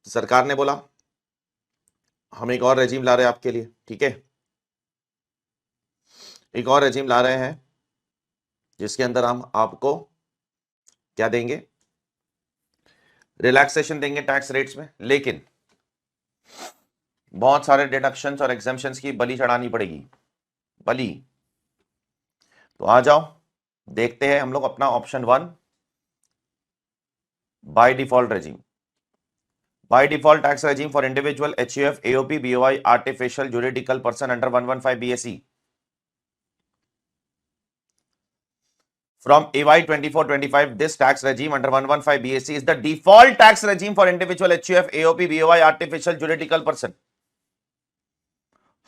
तो सरकार ने बोला हम एक और रेजिम ला रहे हैं आपके लिए, ठीक है, एक और रेजिम ला रहे हैं जिसके अंदर हम आपको क्या देंगे, रिलैक्सेशन देंगे टैक्स रेट्स में, लेकिन बहुत सारे डिडक्शंस और एग्जेम्पशंस की बलि चढ़ानी पड़ेगी, बलि। तो आ जाओ देखते हैं हम लोग अपना option 1, by default regime. By default tax regime for individual, HUF, AOP, BOI, artificial juridical person under 115 BSE from AY 24-25, this tax regime under 115 BSE is the default tax regime for individual, HUF, AOP, BOI, artificial juridical person.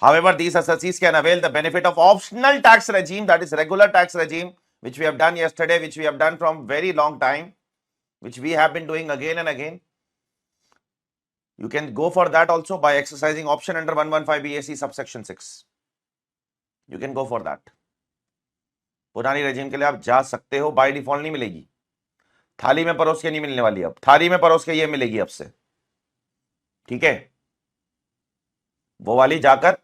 However, these assessees can avail the benefit of optional tax regime, that is regular tax regime, which we have done yesterday, which we have done from very long time, which we have been doing again and again. You can go for that also by exercising option under 115 BSE subsection 6. You can go for that. पुरानी regime के लिए आप जा सकते हो, by default नहीं मिलेगी, थाली में परोस के नहीं मिलने वाली, अब थाली में परोस के ये मिलेगी अब से, ठीक है। वो वाली जाकर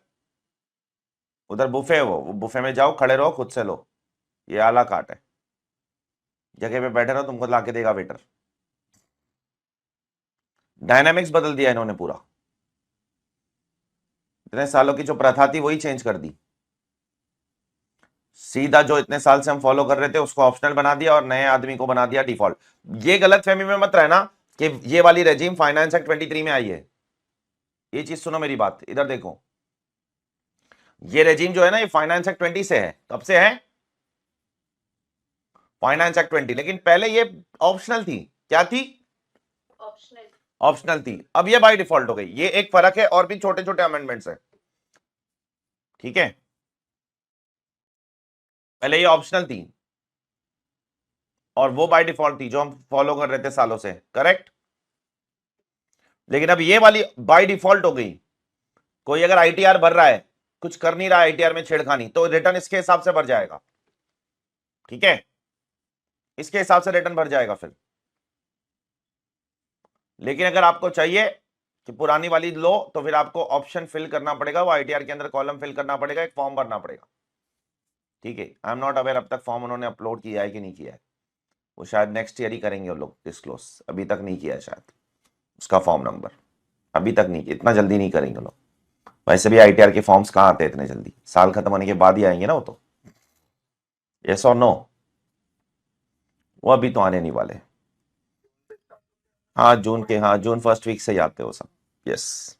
उधर बुफे है, वो बुफे में जाओ, खड़े रहो, खुद से लो, ये आला काट है, जगह पे बैठे रहो, तुमको लाके देगा वेटर। डायनामिक्स बदल दिया इन्होंने पूरा, इतने सालों की जो प्रथा थी वही चेंज कर दी, सीधा जो इतने साल से हम फॉलो कर रहे थे उसको ऑप्शनल बना दिया और नए आदमी को बना दिया डिफॉल्ट। ये गलत फहमी में मत रहना कि ये वाली रेजिम फाइनेंस एक्ट 23 में आई है, ये चीज सुनो मेरी बात, इधर देखो, ये रेजिम जो है ना ये फाइनेंस एक्ट 20 से है। कब से है? फाइनेंस एक्ट 20, लेकिन पहले ये ऑप्शनल थी। क्या थी? ऑप्शनल थी। अब ये बाय डिफॉल्ट हो गई, ये एक फर्क है, और भी छोटे छोटे अमेंडमेंट्स है, ठीक है। पहले ये ऑप्शनल थी और वो बाय डिफॉल्ट थी जो हम फॉलो कर रहे थे सालों से, करेक्ट। लेकिन अब ये वाली बाय डिफॉल्ट हो गई। कोई अगर ITR भर रहा है, कुछ कर नहीं रहा है ITR में छेड़खानी, तो रिटर्न इसके हिसाब से भर जाएगा, ठीक है, इसके हिसाब से रिटर्न भर जाएगा फिर। लेकिन अगर आपको चाहिए कि पुरानी वाली लो, तो फिर आपको ऑप्शन फिल करना पड़ेगा, वो ITR के अंदर कॉलम फिल करना पड़ेगा, एक फॉर्म भरना पड़ेगा, ठीक है। आई एम नॉट अवेयर अब तक फॉर्म उन्होंने अपलोड किया है कि नहीं किया है, वो शायद नेक्स्ट ईयर ही करेंगे वो लोग डिस्क्लोज, अभी तक नहीं किया है शायद उसका फॉर्म नंबर, अभी तक नहीं किया, इतना जल्दी नहीं करेंगे लोग। वैसे भी ITR के फॉर्म्स कहाँ आते हैं इतने जल्दी, साल खत्म होने के बाद ही आएंगे ना वो तो, यस और नो, वो अभी तो आने नहीं वाले। हाँ जून के, हाँ जून फर्स्ट वीक से ही आते हो सब, यस।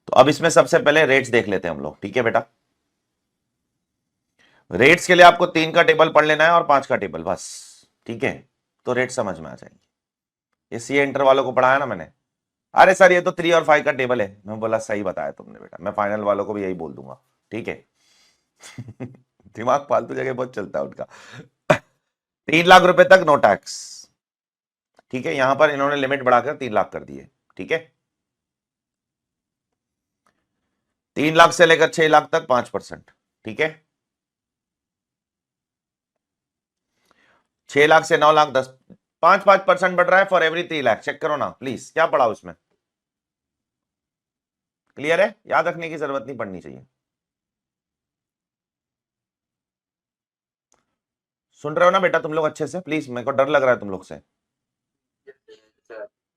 तो अब इसमें सबसे पहले रेट्स देख लेते हैं हम लोग, ठीक है बेटा। रेट्स के लिए आपको 3 का टेबल पढ़ लेना है और 5 का टेबल बस, ठीक है, तो रेट समझ में आ जाएंगे। ये CA इंटर वालों को पढ़ाया ना मैंने, अरे सर ये तो 3 और 5 का टेबल है, मैं बोला सही बताया तुमने बेटा, मैं फाइनल वालों को भी यही बोल दूंगा, ठीक है। दिमाग फालतू जगह बहुत चलता है उनका। 3 लाख रुपए तक नो टैक्स, ठीक है, यहां पर इन्होंने लिमिट बढ़ाकर 3 लाख कर दिए, ठीक है। 3 लाख से लेकर 6 लाख तक 5%, ठीक है। 6 लाख से 9 लाख 10, 5% बढ़ रहा है फॉर एवरी 3 लाख। चेक करो ना प्लीज, क्या पढ़ा उसमें, क्लियर है, याद रखने की जरूरत नहीं पड़नी चाहिए। सुन रहे हो ना बेटा तुम लोग अच्छे से, प्लीज, मेरे को डर लग रहा है तुम लोग से,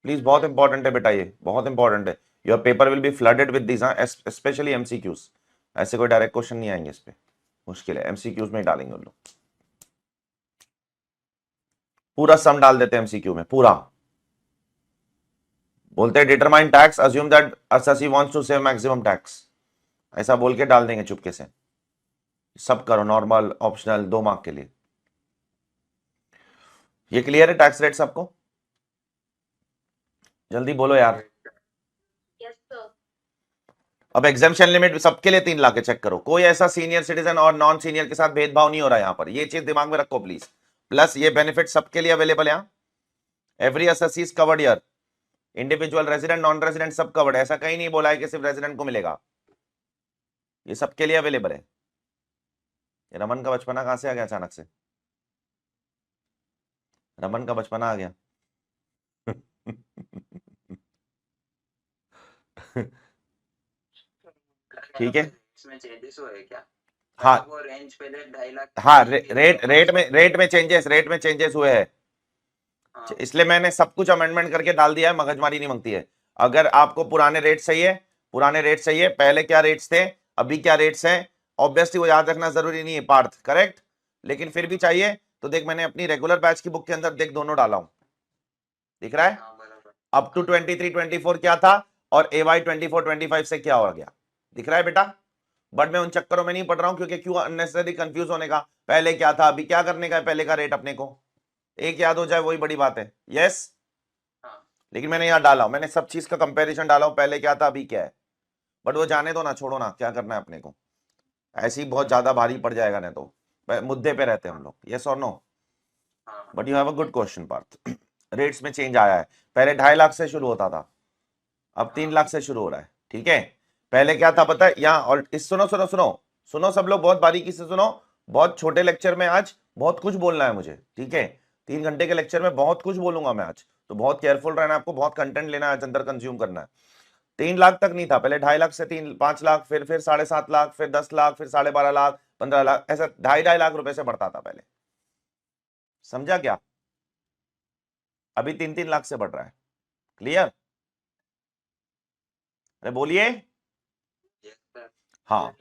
प्लीज, बहुत इंपॉर्टेंट है बेटा, ये बहुत इंपॉर्टेंट है। Your paper will be flooded with this, specially MCQs, ऐसे कोई डायरेक्ट क्वेश्चन नहीं आएंगे इस पे, मुश्किल है, MCQs में ही डालेंगे उन लोग, पूरा सम डाल देते हैं MCQ में पूरा। बोलते हैं determine tax, assume that assessee wants to save maximum tax, ऐसा बोल के डाल देंगे चुपके से। सब करो, नॉर्मल, ऑप्शनल, 2 मार्क के लिए। ये क्लियर है टैक्स रेट सबको? जल्दी बोलो यार। अब एग्जामेशन लिमिट सबके लिए 3 लाख है, चेक करो, कोई ऐसा सीनियर सिटीजन और नॉन सीनियर के साथ भेदभाव नहीं हो रहा है यहां पर, ये चीज दिमाग में रखो प्लीज। प्लस ये बेनिफिट सबके लिए अवेलेबल है यहां, every assessee is covered here, individual, resident, non resident सब कवर्ड है, ऐसा कहीं नहीं बोला है कि सिर्फ रेजिडेंट को मिलेगा, ये सबके लिए अवेलेबल है। रमन का बचपना कहां से आ गया अचानक से, रमन का बचपना आ गया। ठीक है, इसमें चेंजेस हुए क्या? हाँ वो रेंज पहले 2.5 लाख हाँ, थी, रेट में चेंजेस हुए हैं, हाँ, इसलिए मैंने सब कुछ अमेंडमेंट करके डाल दिया है, मगजमारी नहीं मांगती है। अगर आपको पुराने रेट चाहिए, पुराने रेट चाहिए, पहले क्या रेट्स थे, अभी क्या रेट्स हैं, ऑब्वियसली वो याद रखना जरूरी नहीं है पार्थ, करेक्ट, लेकिन फिर भी चाहिए तो देख, मैंने अपनी रेगुलर बैच की बुक के अंदर देख दोनों डाला हूं, दिख रहा है, हाँ, बराबर। अप टू 23-24 क्या था, और AY 24-25 से क्या हो गया, दिख रहा है बेटा। बट मैं उन चक्करों में नहीं पड़ रहा हूं, क्योंकि क्यों अननेसेसरी कंफ्यूज होने का, पहले क्या था अभी क्या करने का है, पहले का रेट अपने को एक याद हो जाए वही बड़ी बात है, यस। हाँ, लेकिन मैंने यहाँ डाला हूं, मैंने सब चीज का कंपैरिजन डाला हूं, पहले क्या था अभी क्या है, बट वो जाने दो ना, छोड़ो ना, क्या करना है अपने को, ऐसे ही बहुत ज्यादा भारी पड़ जाएगा, नहीं तो मुद्दे पे रहते हैं हम लोग, यस और नो। हाँ, but you have a good question Parth. Rates में चेंज आया है, पहले 2.5 लाख से शुरू होता था, अब 3 लाख से शुरू हो रहा है, ठीक है। पहले क्या था पता है यहाँ, और इस सुनो सुनो सुनो सुनो सब लोग बहुत बारीकी से सुनो, बहुत छोटे लेक्चर में आज बहुत कुछ बोलना है मुझे, ठीक है, 3 घंटे के लेक्चर में बहुत कुछ बोलूंगा मैं आज, तो बहुत केयरफुल रहना, आपको बहुत कंटेंट लेना है, आज अंदर कंज्यूम करना है। 3 लाख तक नहीं था पहले, 2.5 लाख से 5 लाख, फिर 7.5 लाख, फिर 10 लाख, फिर 12.5 लाख, 15 लाख, ऐसा 2.5 लाख रुपए से बढ़ता था पहले, समझा क्या। अभी 3-3 लाख से बढ़ रहा है, क्लियर, अरे बोलिए। हाँ,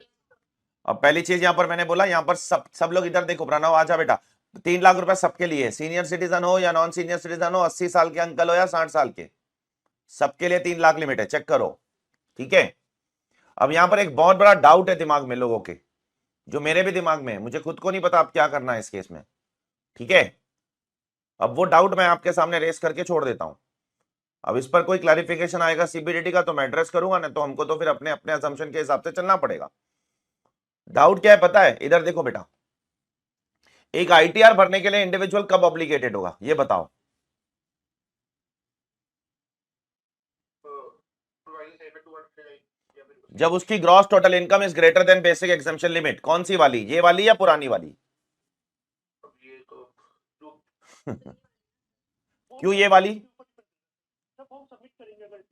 अब पहली चीज यहां पर मैंने बोला, यहां पर सब लोग इधर देखो, प्रणव आजा बेटा, 3 लाख रुपए सबके लिए, सीनियर सिटीजन हो या नॉन सीनियर सिटीजन हो, 80 साल के अंकल हो या 60 साल के, सबके लिए 3 लाख लिमिट है, चेक करो, ठीक है। अब यहां पर एक बहुत बड़ा डाउट है दिमाग में लोगों के, जो मेरे भी दिमाग में है, मुझे खुद को नहीं पता अब क्या करना है इस केस में, ठीक है। अब वो डाउट मैं आपके सामने रेस करके छोड़ देता हूं, अब इस पर कोई क्लैरिफिकेशन आएगा सीबीडीटी का तो मैं एड्रेस करूंगा, ना तो हमको तो फिर अपने अपने असम्पशन के हिसाब से चलना पड़ेगा। डाउट क्या है पता है, इधर देखो बेटा, एक आईटीआर भरने के लिए इंडिविजुअल कब ऑब्लिगेटेड होगा ये बताओ। जब उसकी gross total income is greater then basic exemption limit, कौन सी वाली, ये वाली या पुरानी वाली? क्यों ये वाली?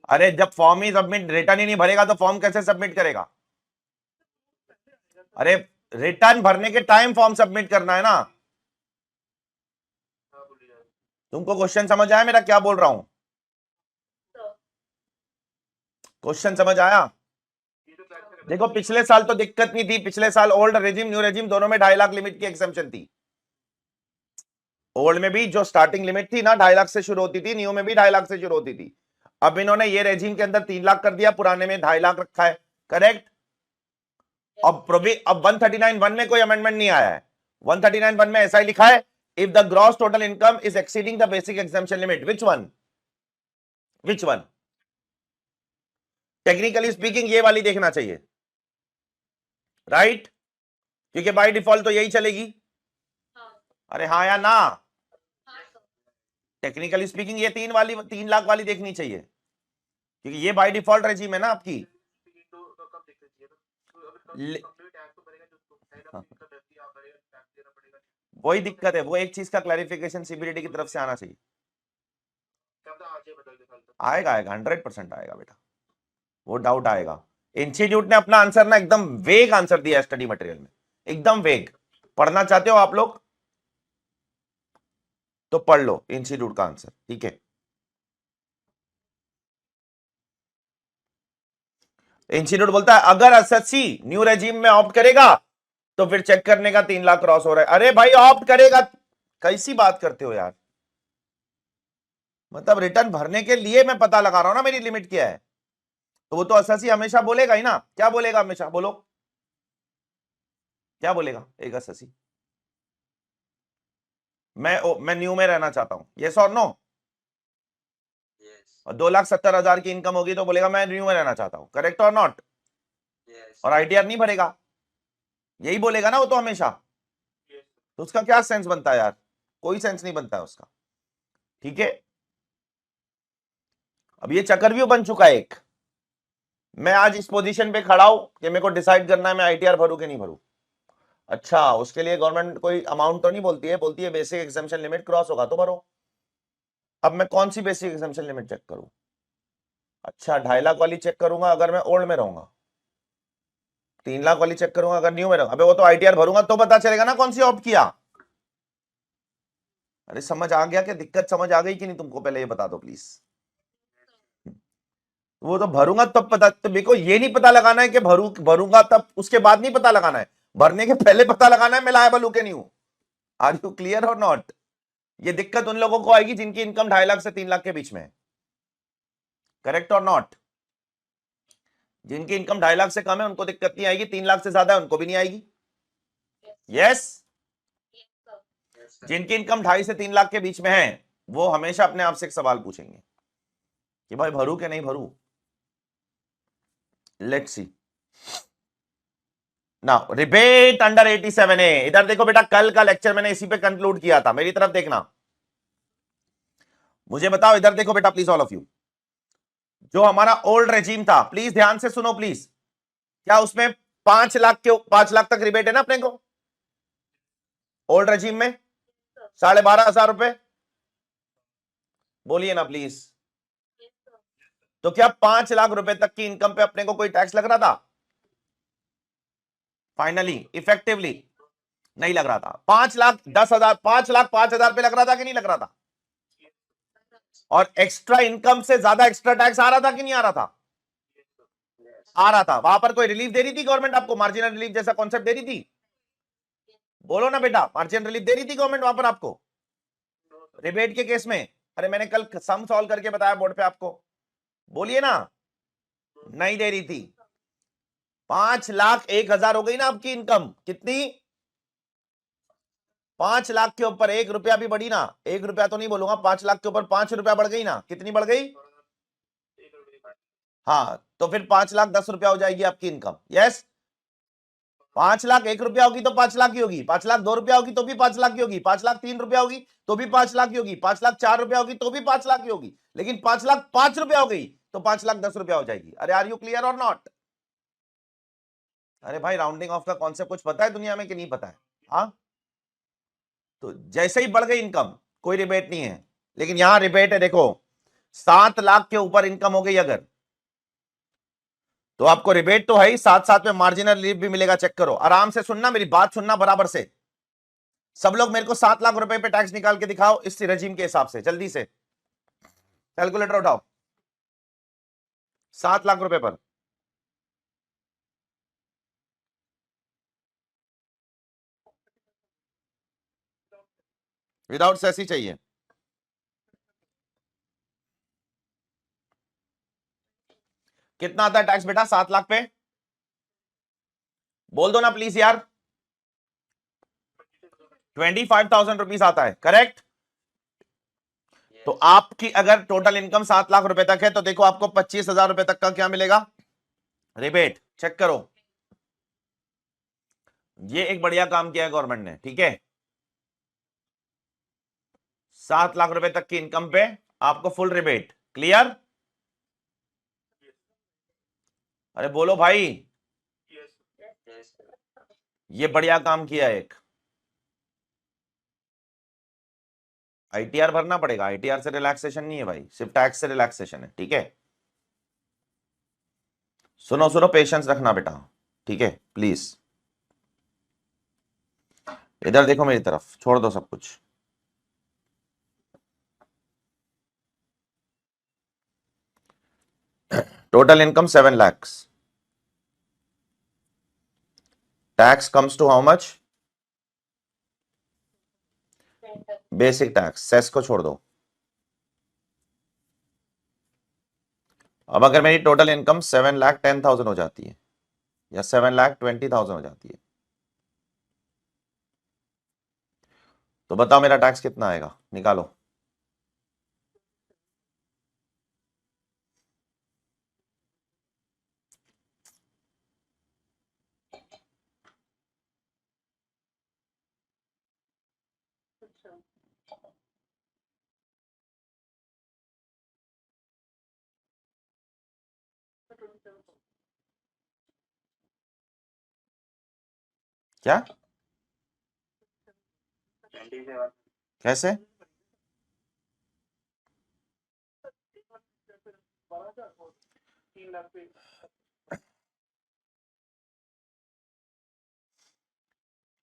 अरे जब फॉर्म ही सबमिट, रिटर्न ही नहीं भरेगा तो फॉर्म कैसे सबमिट करेगा? अरे रिटर्न भरने के टाइम फॉर्म सबमिट करना है ना। तुमको क्वेश्चन समझ आया मेरा क्या बोल रहा हूं? क्वेश्चन समझ आया? देखो पिछले साल तो दिक्कत नहीं थी, पिछले साल ओल्ड रेजिम न्यू रेजिम दोनों में 2.5 लाख लिमिट की एग्जम्पशन थी। ओल्ड में भी जो स्टार्टिंग लिमिट थी ना 2.5 लाख से शुरू होती थी, न्यू में भी 2.5 लाख से शुरू होती थी। अब इन्होंने ये रेजिम के अंदर 3 लाख कर दिया, पुराने में 2.5 लाख रखा है, करेक्ट। अब 139(1) में कोई अमेंडमेंट नहीं आया है, 139(1) में ऐसा ही लिखा है, if the gross total income is exceeding the basic exemption limit, which one? Technically speaking ये वाली देखना चाहिए, राइट, क्योंकि बाय डिफॉल्ट तो यही चलेगी। अरे हाँ या ना, टेक्निकली स्पीकिंग ये 3 लाख वाली देखनी चाहिए, क्योंकि ये बाय डिफॉल्ट रेजिम है ना आपकी। हाँ, वही दिक्कत है, वो एक चीज का क्लैरिफिकेशन सीबीडीटी की तरफ से आना चाहिए। आएगा आएगा 100% आएगा बेटा, वो डाउट आएगा। इंस्टीट्यूट ने अपना आंसर ना एकदम वेग आंसर दिया है स्टडी मटेरियल में, एकदम वेग। पढ़ना चाहते हो आप लोग तो पढ़ लो इंस्टीट्यूट का आंसर, ठीक है। इंस्टीट्यूट बोलता है अगर एसएससी न्यू रेजिम में ऑप्ट करेगा तो फिर चेक करने का 3 लाख क्रॉस हो रहा है। अरे भाई ऑप्ट करेगा, कैसी बात करते हो यार, मतलब रिटर्न भरने के लिए मैं पता लगा रहा हूं ना मेरी लिमिट क्या है, तो वो तो एसएससी हमेशा बोलेगा ही ना, क्या बोलेगा हमेशा, बोलो क्या बोलेगा एक एसएससी? मैं न्यू में रहना चाहता हूं, यस और नो? और 2,70,000 की इनकम होगी तो बोलेगा मैं न्यू में रहना चाहता हूं, करेक्ट और नॉट? और आईटीआर नहीं भरेगा, यही बोलेगा ना वो तो हमेशा, तो उसका क्या सेंस बनता है यार, कोई सेंस नहीं बनता है उसका, ठीक है। अब ये चक्रव्यूह बन चुका है एक, मैं आज इस पोजीशन पे खड़ा हूं कि मेरे को डिसाइड करना है मैं आईटीआर भरूं कि नहीं भरूं। अच्छा उसके लिए गवर्नमेंट कोई अमाउंट तो नहीं बोलती है, बोलती है बेसिक एग्जामिशन लिमिट क्रॉस होगा तो भरो। अब मैं कौन सी बेसिक एग्जामिशन लिमिट चेक करूं? अच्छा 2.5 लाख वाली चेक करूंगा अगर मैं ओल्ड में रहूंगा, 3 लाख वाली चेक करूंगा अगर न्यू में रहूंगा। अबे वो तो आईटीआर भरूंगा तो पता चलेगा ना कौन सी ऑप्ट किया। अरे समझ आ गया, क्या दिक्कत समझ आ गई कि नहीं तुमको, पहले ये बता दो प्लीज। वो तो भरूंगा तब पता, तो मेरे को ये नहीं पता लगाना है कि भरूंगा तब, उसके बाद नहीं पता लगाना है, भरने के पहले पता लगाना है मैं लायबल हूं कि नहीं हूं। आर यू क्लियर और नॉट? ये दिक्कत उन लोगों को आएगी जिनकी इनकम 2.5 लाख से 3 लाख के बीच में है, करेक्ट और नॉट? जिनकी इनकम 2.5 लाख से कम है उनको दिक्कत नहीं आएगी, 3 लाख से ज्यादा है उनको भी नहीं आएगी। यस, जिनकी इनकम 2.5 से 3 लाख के बीच में है वो हमेशा अपने आप से एक सवाल पूछेंगे कि भाई भरू कि नहीं भरू। Let's see now, rebate under 87A। इधर देखो बेटा, कल का लेक्चर मैंने इसी पे कंक्लूड किया था, मेरी तरफ देखना, मुझे बताओ, इधर देखो बेटा प्लीज ऑल ऑफ यू। जो हमारा ओल्ड रेजीम था, प्लीज ध्यान से सुनो प्लीज, क्या उसमें 5 लाख तक रिबेट है ना अपने को ओल्ड रेजीम में? 12,500 रुपए, बोलिए ना प्लीज। तो क्या 5 लाख रुपए तक की इनकम पे अपने को कोई टैक्स लग रहा था? फाइनली इफेक्टिवली नहीं लग रहा था। 5,10,000, 5,05,000 पे लग रहा था कि नहीं लग रहा था? और एक्स्ट्रा इनकम से ज्यादा एक्स्ट्रा टैक्स आ रहा था कि नहीं आ रहा था? आ रहा था। वहां पर कोई रिलीफ दे रही थी गवर्नमेंट आपको, मार्जिनल रिलीफ जैसा कॉन्सेप्ट दे रही थी? बोलो ना बेटा, मार्जिनल रिलीफ दे रही थी गवर्नमेंट वहां पर आपको रिबेट के केस में? अरे मैंने कल सम सॉल्व करके बताया बोर्ड पे आपको, बोलिए ना। नहीं दे रही थी। 5,01,000 हो गई ना आपकी इनकम, कितनी? 5 लाख के ऊपर 1 रुपया भी बढ़ी ना, 1 रुपया तो नहीं बोलूंगा, 5 लाख के ऊपर 5 रुपया बढ़ गई ना, कितनी बढ़ गई? हाँ, तो फिर 5,10,000 हो जाएगी आपकी इनकम। यस, 5,01,000 होगी तो 5 लाख की होगी, 5,02,000 होगी तो भी 5 लाख की होगी, 5,03,000 होगी तो भी 5 लाख की होगी, 5,04,000 होगी तो भी 5 लाख की होगी, लेकिन 5,05,000 हो गई तो 5,10,000 हो जाएगी। अरे आर यू क्लियर और नॉट? अरे भाई, राउंडिंग ऑफ का कॉन्सेप्ट कुछ पता है दुनिया में कि नहीं पता है? हाँ, तो जैसे ही बढ़ गई इनकम कोई रिबेट नहीं है, लेकिन यहां रिबेट है। देखो 7 लाख के ऊपर इनकम हो गई अगर, तो आपको रिबेट तो है ही, साथ साथ में मार्जिनल रिलीफ भी मिलेगा। चेक करो, आराम से सुनना, मेरी बात सुनना बराबर से। सब लोग मेरे को 7 लाख रुपए पे टैक्स निकाल के दिखाओ इस रेजिम के हिसाब से, जल्दी से कैलकुलेटर उठाओ। 7 लाख रुपए पर विदाउट सेस ही चाहिए। कितना आता है टैक्स बेटा 7 लाख पे? बोल दो ना प्लीज यार। 25,000 रुपीज आता है, करेक्ट? तो आपकी अगर टोटल इनकम 7 लाख रुपए तक है तो देखो आपको 25,000 रुपए तक का क्या मिलेगा, रिबेट। चेक करो, ये एक बढ़िया काम किया है गवर्नमेंट ने, ठीक है। 7 लाख रुपए तक की इनकम पे आपको फुल रिबेट, क्लियर? अरे बोलो भाई, ये बढ़िया काम किया है एक। आईटीआर भरना पड़ेगा, आईटीआर से रिलैक्सेशन नहीं है भाई, सिर्फ टैक्स से रिलैक्सेशन है, ठीक है। सुनो सुनो, पेशेंस रखना बेटा, ठीक है प्लीज। इधर देखो मेरी तरफ, छोड़ दो सब कुछ। Total income 7 lakhs, tax comes to how much? Basic tax, cess को छोड़ दो। अब अगर मेरी टोटल इनकम 7,10,000 हो जाती है या 7,20,000 हो जाती है, तो बताओ मेरा टैक्स कितना आएगा, निकालो। क्या, 27 कैसे?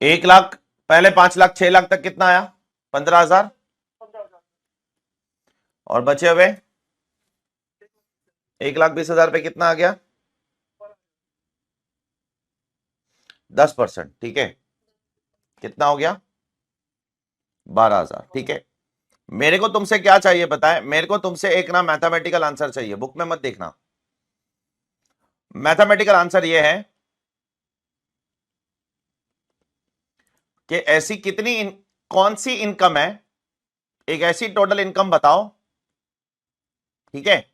एक लाख पहले 5 लाख 6 लाख तक कितना आया? 15,000 और बचे हुए 1,20,000 पे कितना आ गया? 10%। ठीक है, कितना हो गया? 12,000। ठीक है, मेरे को तुमसे क्या चाहिए पता है? मेरे को तुमसे एक ना मैथमेटिकल आंसर चाहिए, बुक में मत देखना। मैथमेटिकल आंसर ये है कि ऐसी कौन सी इनकम है, एक ऐसी टोटल इनकम बताओ, ठीक है,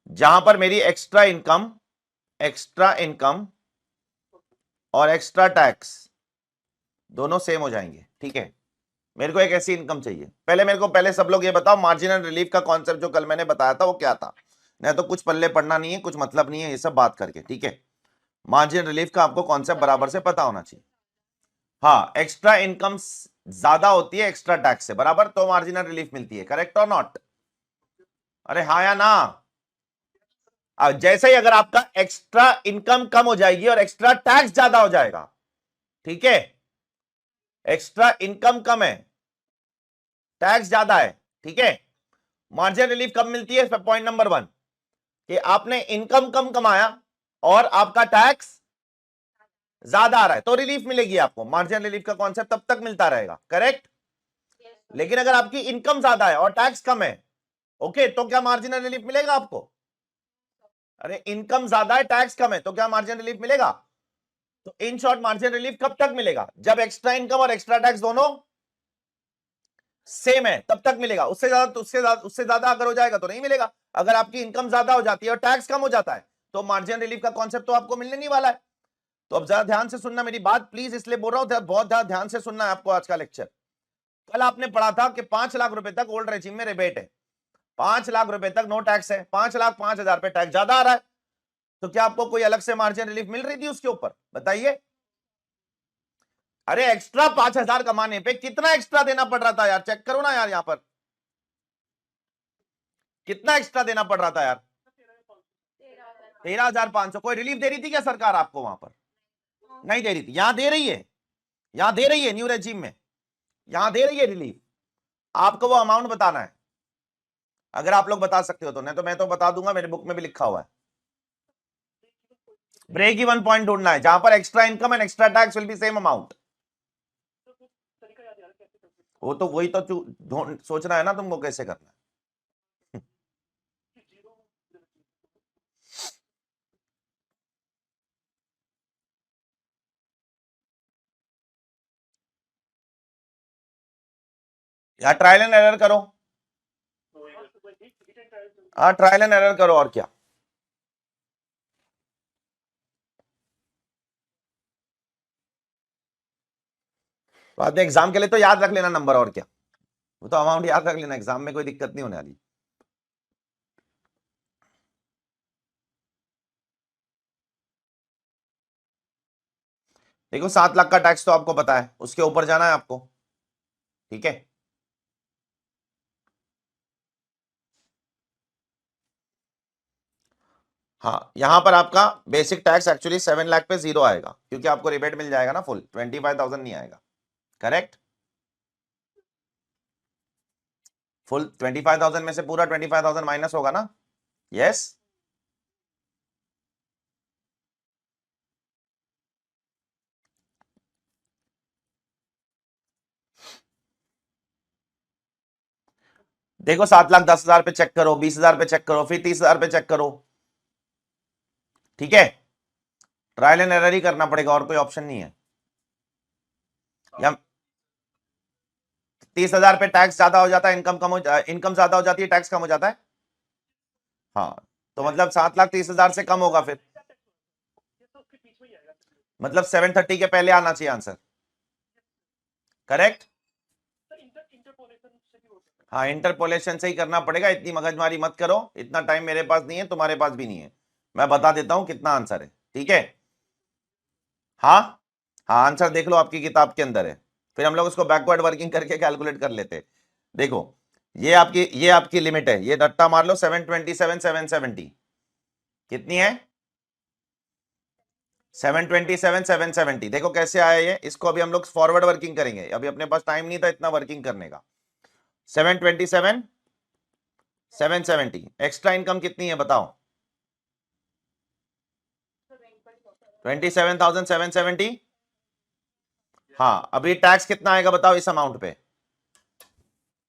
जहां पर मेरी एक्स्ट्रा इनकम और एक्स्ट्रा टैक्स दोनों सेम हो जाएंगे। ठीक है, मेरे को एक ऐसी इनकम चाहिए। पहले सब लोग ये बताओ, मार्जिनल रिलीफ का कॉन्सेप्ट जो कल मैंने बताया था वो क्या था? नहीं तो कुछ पल्ले पढ़ना नहीं है, कुछ मतलब नहीं है ये सब बात करके। ठीक है, मार्जिनल रिलीफ का आपको कॉन्सेप्ट बराबर से पता होना चाहिए। हाँ, एक्स्ट्रा इनकम ज्यादा होती है एक्स्ट्रा टैक्स से, बराबर, तो मार्जिनल रिलीफ मिलती है। Correct or not? अरे हाँ या ना? जैसे ही अगर आपका एक्स्ट्रा इनकम कम हो जाएगी और एक्स्ट्रा टैक्स ज्यादा हो जाएगा, ठीक है, एक्स्ट्रा इनकम कम है, टैक्स ज्यादा है, ठीक है, मार्जिनल रिलीफ कब मिलती है? पॉइंट नंबर 1 कि आपने इनकम कम कमाया और आपका टैक्स ज्यादा आ रहा है तो रिलीफ मिलेगी आपको। मार्जिनल रिलीफ का कॉन्सेप्ट तब तक मिलता रहेगा। करेक्ट? लेकिन अगर आपकी इनकम ज्यादा है और टैक्स कम है, ओके, तो क्या मार्जिनल रिलीफ मिलेगा आपको? अरे इनकम ज्यादा है टैक्स कम है तो क्या मार्जिनल रिलीफ मिलेगा? तो इन शॉर्ट मार्जिनल रिलीफ कब तक मिलेगा? जब एक्स्ट्रा इनकम और एक्स्ट्रा टैक्स दोनों सेम है तब तक मिलेगा। उससे ज्यादा अगर हो जाएगा तो नहीं मिलेगा। अगर आपकी इनकम ज्यादा हो जाती है और टैक्स कम हो जाता है तो मार्जिनल रिलीफ का कॉन्सेप्ट तो आपको मिलने नहीं वाला है। तो अब जरा ध्यान से सुनना मेरी बात प्लीज, इसलिए बोल रहा हूं, बहुत ज्यादा ध्यान से सुनना है आपको आज का लेक्चर। कल आपने पढ़ा था कि 5 लाख रुपए तक ओल्ड रेजिम में रिबेट है, 5 लाख रुपए तक नो टैक्स है, 5,05,000 पे टैक्स ज्यादा आ रहा है, तो क्या आपको कोई अलग से मार्जिन रिलीफ मिल रही थी उसके ऊपर? बताइए। अरे एक्स्ट्रा 5,000 कमाने पे कितना एक्स्ट्रा देना पड़ रहा था यार? चेक करो ना यार, यहां पर कितना एक्स्ट्रा देना पड़ रहा था यार? 13,500। कोई रिलीफ दे रही थी क्या सरकार आपको वहां पर? नहीं दे रही थी। यहां दे रही है, यहां दे रही है न्यू रेजिम में, यहां दे रही है रिलीफ। आपको वो अमाउंट बताना है, अगर आप लोग बता सकते हो तो। नहीं तो मैं तो बता दूंगा, मेरे बुक में भी लिखा हुआ है। ब्रेक इवन पॉइंट ढूंढना है जहां पर extra income and extra tax will be same amount. वो तो वही तो सोचना है ना तुमको कैसे करना है। या ट्रायल एंड एरर करो। हाँ, ट्रायल एंड एरर करो और क्या। बाद में एग्जाम के लिए तो याद रख लेना नंबर, और क्या, वो तो अमाउंट याद रख लेना, एग्जाम में कोई दिक्कत नहीं होने वाली। देखो 7 लाख का टैक्स तो आपको पता है, उसके ऊपर जाना है आपको। ठीक है, हाँ, यहां पर आपका बेसिक टैक्स एक्चुअली 7 लाख पे 0 आएगा, क्योंकि आपको रिबेट मिल जाएगा ना, फुल 25,000 नहीं आएगा। करेक्ट? फुल 25,000 में से पूरा 25,000 माइनस होगा ना? यस। देखो 7,10,000 पे चेक करो, 20,000 पे चेक करो, फिर 30,000 पे चेक करो। ठीक है, ट्रायल एंड एरर ही करना पड़ेगा, और कोई ऑप्शन नहीं है। या 30,000 पे टैक्स ज्यादा हो जाता है, इनकम ज्यादा हो जाती है, टैक्स कम हो जाता है। हाँ, तो मतलब 7,30,000 से कम होगा फिर, मतलब 730 के पहले आना चाहिए आंसर। करेक्ट? हाँ, इंटरपोलेशन से ही करना पड़ेगा, इतनी मगजमारी मत करो, इतना टाइम मेरे पास नहीं है, तुम्हारे पास भी नहीं है। मैं बता देता हूं कितना आंसर है। ठीक है? हाँ हाँ, आंसर देख लो, आपकी किताब के अंदर है, फिर हम लोग उसको बैकवर्ड वर्किंग करके कैलकुलेट कर लेते। देखो ये आपकी लिमिट है, ये रट्टा मार लो 727 770 कितनी है 727 770। देखो कैसे आया ये, इसको अभी हम लोग फॉरवर्ड वर्किंग करेंगे, अभी अपने पास टाइम नहीं था इतना वर्किंग करने का। 727 770 एक्स्ट्रा इनकम कितनी है बताओ 27,770। हाँ अभी टैक्स कितना आएगा बताओ इस अमाउंट पे,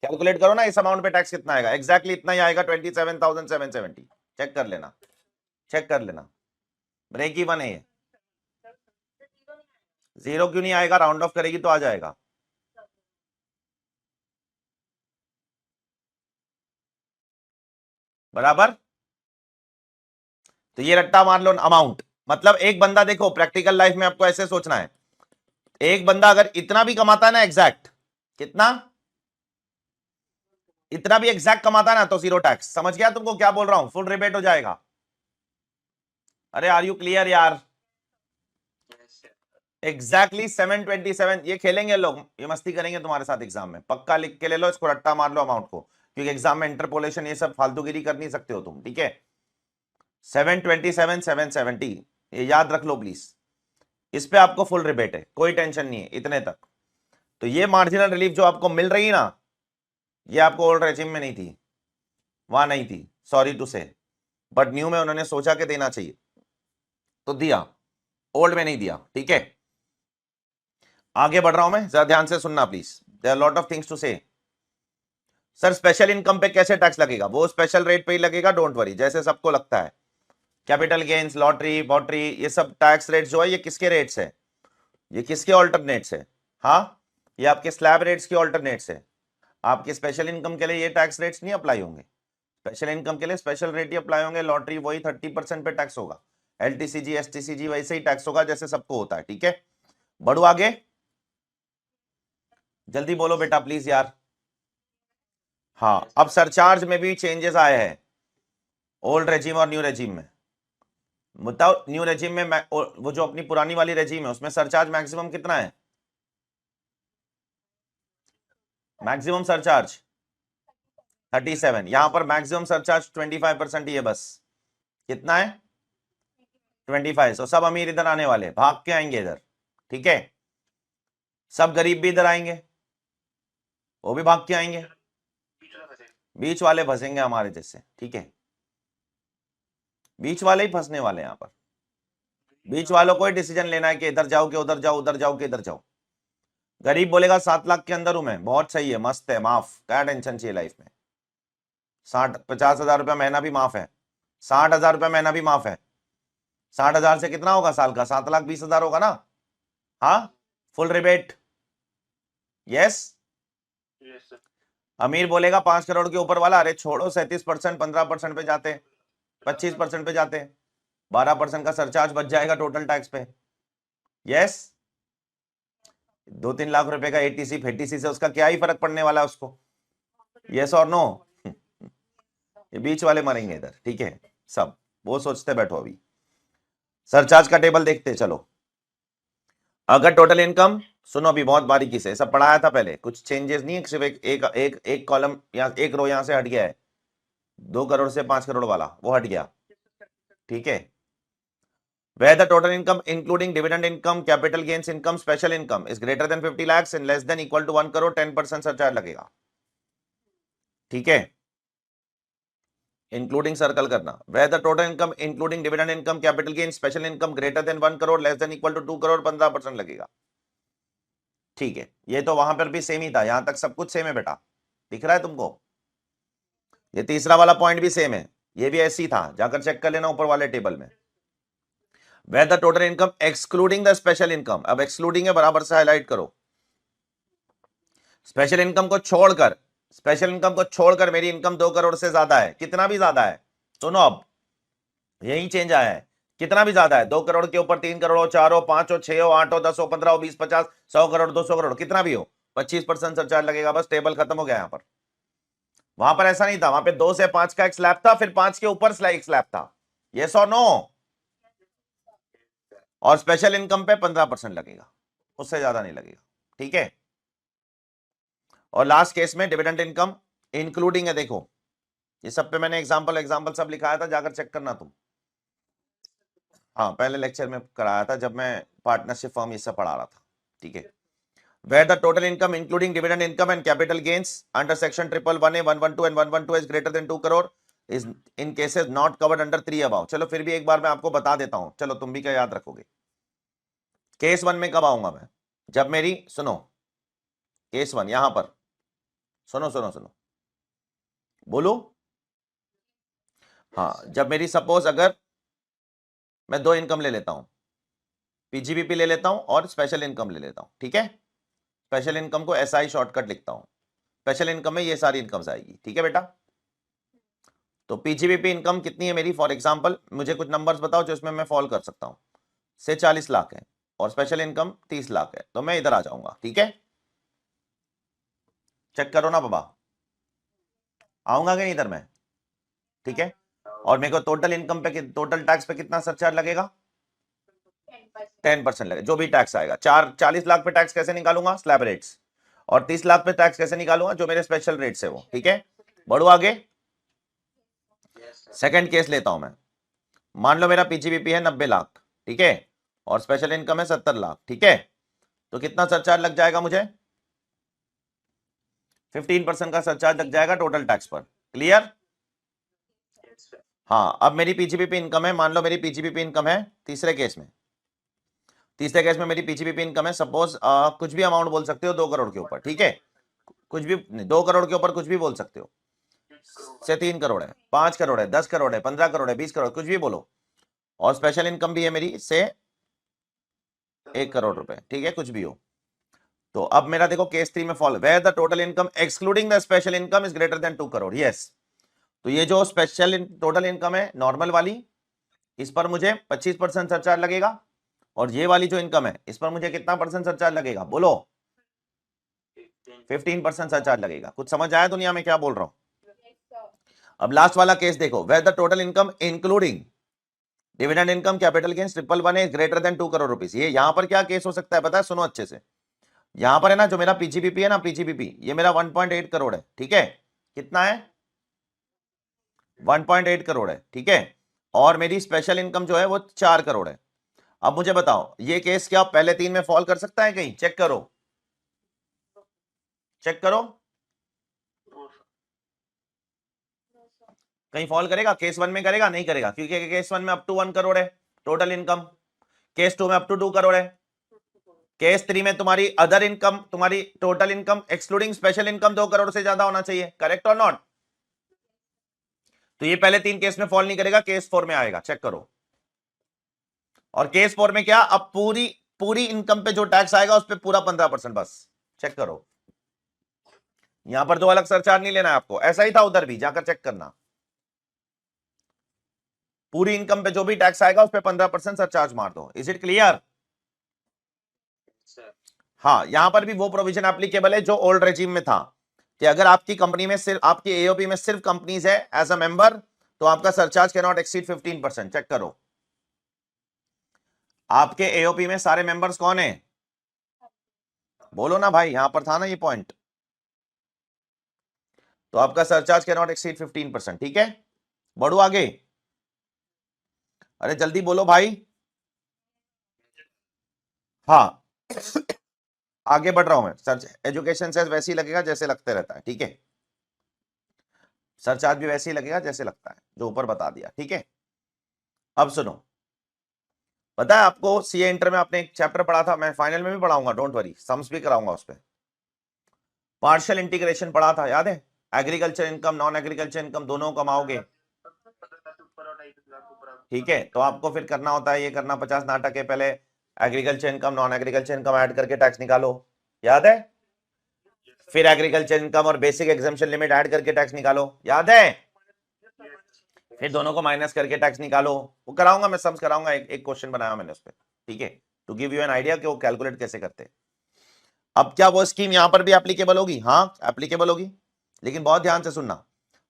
कैलकुलेट करो ना इस अमाउंट पे टैक्स कितना आएगा, एग्जैक्टली इतना ही आएगा 27,770। चेक कर लेना, चेक कर लेना, ब्रेक इवन है ये, जीरो क्यों नहीं आएगा, राउंड ऑफ करेगी तो आ जाएगा। बराबर, तो ये रट्टा मार लो अमाउंट, मतलब एक बंदा देखो प्रैक्टिकल लाइफ में आपको ऐसे सोचना है, एक बंदा अगर इतना भी कमाता है ना एग्जैक्ट, कितना इतना भी एग्जैक्ट कमाता है ना तो जीरो टैक्स। समझ गया तुमको क्या बोल रहा हूं, फुल रिबेट हो जाएगा। अरे आर यू क्लियर यार, एग्जैक्टली 727 ये खेलेंगे लोग, ये मस्ती करेंगे तुम्हारे साथ एग्जाम में, पक्का लिख के ले लो इसको, रट्टा मार लो अमाउंट को, क्योंकि एग्जाम में इंटरपोलेशन ये सब फालतूगिरी कर नहीं सकते हो तुम, ठीक है। 727 770 ये याद रख लो प्लीज, इस पे आपको फुल रिबेट है, कोई टेंशन नहीं है इतने तक। तो ये मार्जिनल रिलीफ जो आपको मिल रही ना, ये आपको ओल्ड रेजिम में नहीं थी, वहां नहीं थी, सॉरी टू से, बट न्यू में उन्होंने सोचा कि देना चाहिए तो दिया, ओल्ड में नहीं दिया, ठीक है। आगे बढ़ रहा हूं मैं, जरा ध्यान से सुनना please, there are lot of things to say. Sir special income पे कैसे टैक्स लगेगा, वो स्पेशल रेट पे ही लगेगा, डोंट वरी, जैसे सबको लगता है। कैपिटल गेन्स, लॉटरी, बॉटरी, ये सब टैक्स रेट जो है ये किसके रेट्स है, ये किसके ऑल्टरनेट्स है, हाँ ये आपके स्लैब रेट्स के ऑल्टरनेट्स है। आपके स्पेशल इनकम के लिए ये टैक्स रेट्स नहीं अप्लाई होंगे, स्पेशल इनकम के लिए स्पेशल रेट ही अप्लाई होंगे, लॉटरी वही 30% पे टैक्स होगा, एलटीसीजी एसटीसीजी वैसे ही टैक्स होगा जैसे सबको होता है, ठीक है। बढ़ो आगे, जल्दी बोलो बेटा प्लीज यार। हाँ अब सरचार्ज में भी चेंजेस आए हैं, ओल्ड रेजिम और न्यू रेजिम में। बताओ न्यू रेजिम में वो जो अपनी पुरानी वाली रेजिम है उसमें सरचार्ज मैक्सिमम कितना है, मैक्सिमम सरचार्ज 37, यहां पर मैक्सिमम सरचार्ज 25% ही है बस, कितना है 25। तो सब अमीर इधर आने वाले, भाग के आएंगे इधर, ठीक है, सब गरीब भी इधर आएंगे, वो भी भाग के आएंगे, बीच वाले फंसेंगे हमारे जैसे, ठीक है, बीच वाले ही फंसने वाले यहां पर। बीच वालों को ही डिसीजन लेना है कि इधर जाओ कि उधर जाओ, उधर जाओ कि इधर जाओ। गरीब बोलेगा 7 लाख के अंदर हूं मैं, बहुत सही है, मस्त है, माफ, क्या टेंशन चाहिए लाइफ में, 50,000 रुपया महीना भी माफ है, 60,000 रुपया महीना भी माफ है, 60,000 से कितना होगा साल का, 7,20,000 होगा ना, हाँ फुल रिबेट, यस। अमीर बोलेगा 5 करोड़ के ऊपर वाला, अरे छोड़ो 37% 15% पे जाते, 25% पे जाते, 12% का सरचार्ज बच जाएगा टोटल टैक्स पे, यस। 2-3 लाख रुपए का एटीसी फेटीसी से उसका क्या ही फर्क पड़ने वाला है उसको, यस और नो। ये बीच वाले मरेंगे इधर, ठीक है, सब वो सोचते बैठो। अभी सरचार्ज का टेबल देखते चलो, अगर टोटल इनकम, सुनो अभी बहुत बारीकी से, सब पढ़ाया था पहले, कुछ चेंजेस नहीं है, सिर्फ एक कॉलम या एक रो यहां से हट गया है, 2 करोड़ से 5 करोड़ वाला वो हट गया, ठीक है। Where the total income including dividend income, capital gains income, special income is greater than 50 lakhs and less than equal to 1 crore, 10% surcharge लगेगा, ठीक है, इंक्लूडिंग सर्कल करना। Where the total income including dividend income, capital gains, special income greater than 1 crore, less than equal to 2 crore, 15% लगेगा, ठीक है। ये तो वहां पर भी सेम ही था, यहां तक सब कुछ सेम है बेटा, दिख रहा है तुमको, ये तीसरा वाला पॉइंट भी सेम है, ये भी ऐसी था, जाकर चेक कर लेना ऊपर वाले टेबल में। Where the total income excluding the special income, अब excluding है बराबर से हाईलाइट करो, स्पेशल इनकम को छोड़कर, स्पेशल इनकम को छोड़कर मेरी इनकम 2 करोड़ से ज्यादा है, कितना भी ज्यादा है, सुनो अब यही चेंज आया है, कितना भी ज्यादा है, 2 करोड़ के ऊपर 3 करोड़ हो, 4 हो, 5 हो, 6 हो, 8 हो, 10 हो, 15 हो, 20, 50, 100 करोड़, 200 करोड़, कितना भी हो, 25% सरचार्ज लगेगा, बस टेबल खत्म हो गया यहां पर। वहां पर ऐसा नहीं था, वहां पे 2 से 5 का एक स्लैब था, फिर 5 के ऊपर एक स्लैब था, यस और नो, और स्पेशल इनकम पे 15% लगेगा, उससे ज्यादा नहीं लगेगा, ठीक है। और लास्ट केस में डिविडेंड इनकम इंक्लूडिंग है, देखो ये सब पे मैंने एग्जाम्पल सब लिखाया था, जाकर चेक करना तुम। हाँ, पहले लेक्चर में कराया था जब मैं पार्टनरशिप फर्म ये सब पढ़ा रहा था, ठीक है। Where the total income including dividend income and capital gains under section 111A, 112 and 112 is greater than 2 crore is in cases not covered under 3 above। चलो फिर भी एक बार मैं आपको बता देता हूं, चलो तुम भी क्या याद रखोगे। केस 1 में कब आऊंगा मैं? जब मेरी, सुनो, केस 1 यहां पर, सुनो सुनो सुनो, बोलो। हाँ, जब मेरी सपोज अगर मैं 2 इनकम ले लेता हूं, पीजीबीपी ले लेता हूं और स्पेशल इनकम ले लेता हूं, ठीक है। स्पेशल इनकम को एसआई शॉर्टकट लिखता हूं, स्पेशल इनकम में ये सारी इनकम्स आएगी, ठीक है बेटा। तो पीजीबीपी इनकम कितनी है मेरी? फॉर एग्जांपल मुझे कुछ नंबर्स बताओ जो इसमें मैं फॉलो कर सकता हूं। से 40 लाख है और स्पेशल इनकम 30 लाख है, तो मैं इधर आ जाऊंगा, ठीक है। चेक करो ना बाबा, आऊंगा कि नहीं इधर मैं, ठीक है। और मेरे को टोटल इनकम पे, टोटल टैक्स पे कितना सरचार्ज लगेगा? 10% लगेगा, जो भी टैक्स आएगा। 40 लाख पे टैक्स कैसे निकालूंगा? Slab rates. और 30 लाख पे टैक्स कैसे निकालूंगा? जो मेरे स्पेशल रेट्स है वो, ठीक है। बढ़ो आगे। सेकंड केस लेता हूं मैं, मान लो मेरा पीजीबीपी है 90 लाख, ठीक है, और स्पेशल इनकम है 70 लाख, ठीक है। तो कितना सरचार्ज लग जाएगा मुझे? 15% का सरचार्ज लग जाएगा टोटल टैक्स पर। क्लियर? हाँ, अब मेरी पीजीबीपी इनकम है, मान लो मेरी पीजीबीपी इनकम है, तीसरे केस में मेरी पीजीबीपी इनकम है, सपोज कुछ भी अमाउंट बोल सकते हो 2 करोड़ के ऊपर, ठीक है। कुछ भी नहीं, 2 करोड़ के ऊपर कुछ भी बोल सकते हो, से 3 करोड़ है, 5 करोड़ है, 10 करोड़ है, 15 करोड़ है, 20 करोड़, कुछ भी बोलो। और स्पेशल इनकम भी है मेरी से 1 करोड़ रुपए, ठीक है, कुछ भी हो। तो अब मेरा देखो केस 3 में follow, where the total income excluding the special income is greater than 2 crore. Yes, तो ये जो स्पेशल टोटल इनकम है नॉर्मल वाली, इस पर मुझे 25% सरचार्ज लगेगा, और ये वाली जो इनकम है इस पर मुझे कितना परसेंट सरचार्ज लगेगा? बोलो। 15% सरचार्ज लगेगा। कुछ समझ आया दुनिया में क्या बोल रहा हूं? अब लास्ट वाला केस देखो, where the total income including dividend income, capital gains, 111 is greater than 2 crore rupees. ये यहां पर क्या केस हो सकता है पता है? सुनो अच्छे से। यहां पर है ना, जो मेरा पीजीबीपी है ना, पीजीबीपी ये मेरा 1.8 करोड़ है, ठीक है। कितना है? 1.8 करोड़ है, ठीक है। और मेरी स्पेशल इनकम जो है वो 4 करोड़ है। अब मुझे बताओ, ये केस क्या पहले 3 में फॉल कर सकता है कहीं? चेक करो, चेक करो, कहीं फॉल करेगा? केस 1 में करेगा? नहीं करेगा, क्योंकि केस 1 में अप टू 1 करोड़ है टोटल इनकम, केस 2 में अप टू 2 करोड़ है, केस 3 में तुम्हारी अदर इनकम, तुम्हारी total income excluding special income 2 crore से ज्यादा होना चाहिए। Correct or not? तो ये पहले 3 केस में फॉल नहीं करेगा, केस 4 में आएगा, चेक करो। और केस 4 में क्या? अब पूरी पूरी इनकम पे जो टैक्स आएगा उस पर पूरा 15% बस। चेक करो, यहां पर 2 अलग सरचार्ज नहीं लेना है आपको, ऐसा ही था उधर भी, जाकर चेक करना। पूरी इनकम पे जो भी टैक्स आएगा उस पर 15% सरचार्ज मार दो। Is it clear? हाँ, यहां पर भी वो प्रोविजन एप्लीकेबल है जो ओल्ड रेजिम में था, कि अगर आपकी कंपनी में सिर्फ, आपकी एओपी में सिर्फ कंपनीज है एज अ मेंबर, तो आपका surcharge can not exceed 15%। Check करो, आपके एओपी में सारे मेंबर्स कौन है? बोलो ना भाई, यहां पर था ना ये पॉइंट। तो आपका सरचार्ज कैन नॉट एक्सीड 15%, ठीक है। बढ़ो आगे, अरे जल्दी बोलो भाई। हाँ, आगे बढ़ रहा हूं मैं। सर्च एजुकेशन से वैसे ही लगेगा जैसे लगते रहता है, ठीक है। सरचार्ज भी वैसे ही लगेगा जैसे लगता है, जो ऊपर बता दिया, ठीक है। अब सुनो, पता है आपको सीए इंटर में आपने एक चैप्टर पढ़ा था, मैं फाइनल में भी पढ़ाऊंगा, डोंट वरी, सम्स भी कराऊंगा उस पर। पार्शियल इंटीग्रेशन पढ़ा था, याद है? Agriculture income, non agriculture income दोनों कमाओगे, ठीक है। तो आपको फिर करना होता है, ये करना 50 नाटक है, पहले agriculture income, non agriculture income add करके टैक्स निकालो, याद है? फिर एग्रीकल्चर इनकम और बेसिक एग्जाम्पशन लिमिट ऐड करके टैक्स निकालो, याद है? फिर दोनों को माइनस करके टैक्स निकालो। वो कराऊंगा मैं, सम्स कराऊंगा, एक क्वेश्चन बनाया मैंने उस पर, ठीक है, to give you an idea कि वो कैलकुलेट कैसे करते हैं। अब क्या वो स्कीम यहां पर भी एप्लीकेबल होगी? हाँ, एप्लीकेबल होगी, लेकिन बहुत ध्यान से सुनना।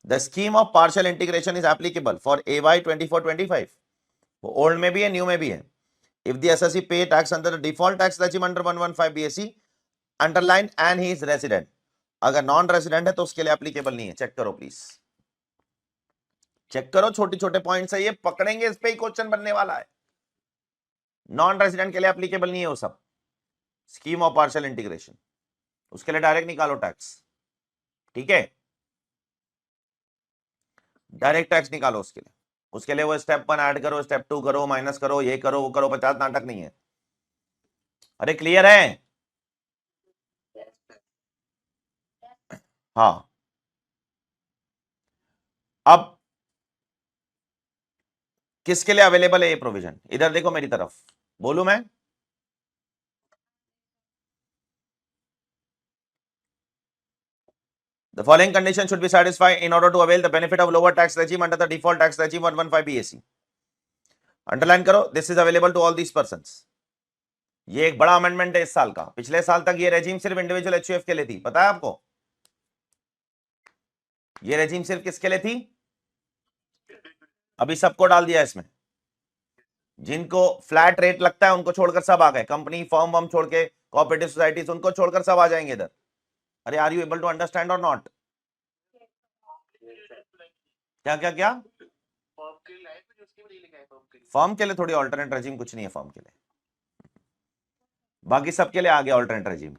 The scheme of partial integration is applicable for AY 24-25, वो ओल्ड में भी है, न्यू में भी है। इफ द एसएससी पे tax under the default tax regime under 115 BSE underline and he is resident, अगर नॉन रेजिडेंट है तो उसके लिए एप्लीकेबल नहीं है। चेक करो प्लीज, चेक करो, छोटे छोटे पॉइंट्स है ये, पकड़ेंगे, इस पे ही क्वेश्चन बनने वाला है। नॉन रेजिडेंट के लिए एप्लीकेबल नहीं है वो सब, स्कीम ऑफ पार्शियल इंटीग्रेशन, उसके लिए डायरेक्ट निकालो टैक्स, ठीक है, डायरेक्ट टैक्स निकालो उसके लिए वो स्टेप 1 ऐड करो, स्टेप 2 करो, माइनस करो, ये करो वो करो, 50 नाटक नहीं है। अरे क्लियर है? हाँ, अब किसके लिए अवेलेबल है ये प्रोविजन? इधर देखो मेरी तरफ, बोलू मैं? The following conditions should be satisfied in order to avail the benefit of lower tax regime under the default tax regime 115 BAC. Underline करो, this is available to all these persons. ये एक बड़ा अमेंडमेंट है इस साल का। पिछले साल तक ये रेजिम सिर्फ इंडिविजुअल एचयूएफ के लिए थी, पता है आपको? ये रेजिम सिर्फ किसके लिए थी? अभी सबको डाल दिया इसमें। जिनको फ्लैट रेट लगता है उनको छोड़कर सब आ गए, कंपनी फर्म वम छोड़ के, कोऑपरेटिव सोसाइटीज, उनको छोड़कर सब आ जाएंगे इधर। अरे are you able to understand और नॉट? क्या क्या क्या? फर्म के लिए थोड़ी ऑल्टरनेट रेजिम कुछ नहीं है फर्म के लिए, बाकी सबके लिए आ गया ऑल्टरनेट रेजिम।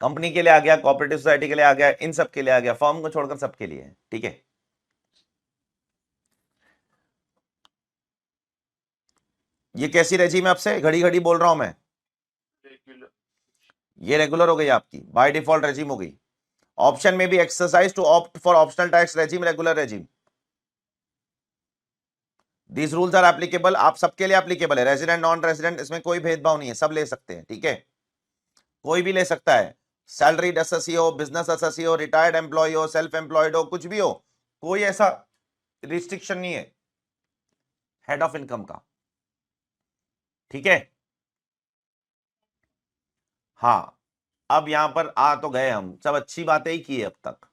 कंपनी के लिए आ गया, कोऑपरेटिव सोसाइटी के लिए आ गया, इन सब के लिए आ गया, फर्म को छोड़कर सबके लिए है, ठीक है। ये कैसी रेजिम है? आपसे घड़ी घड़ी बोल रहा हूं मैं, ये रेगुलर हो गई आपकी, बाय डिफॉल्ट रेजिम हो गई। ऑप्शन में भी exercise to opt for optional tax regime, regular regime. These rules are applicable, आप सबके लिए एप्लीकेबल है, रेजिडेंट नॉन रेजिडेंट, इसमें कोई भेदभाव नहीं है, सब ले सकते हैं, ठीक है, कोई भी ले सकता है। सैलरीड एसएससी हो, बिजनेस एसएससी हो, रिटायर्ड एम्प्लॉय हो, सेल्फ एम्प्लॉयड हो, कुछ भी हो, कोई ऐसा रिस्ट्रिक्शन नहीं है हेड ऑफ इनकम का, ठीक है। हाँ, अब यहां पर आ तो गए हम, सब अच्छी बातें ही की है अब तक।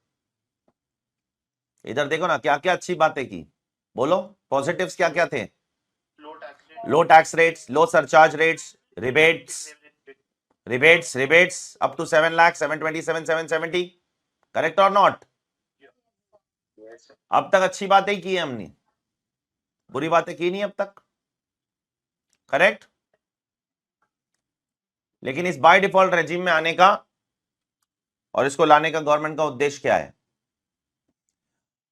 इधर देखो ना, क्या क्या अच्छी बातें की, बोलो पॉजिटिव्स क्या क्या थे? Low tax rates, low surcharge rates, rebates up to 7 lakh, 727, 770, correct or not? अब तक अच्छी बातें ही की है हमने, बुरी बातें की नहीं अब तक, करेक्ट। लेकिन इस बाय डिफॉल्ट रेजिम में आने का और इसको लाने का गवर्नमेंट का उद्देश्य क्या है?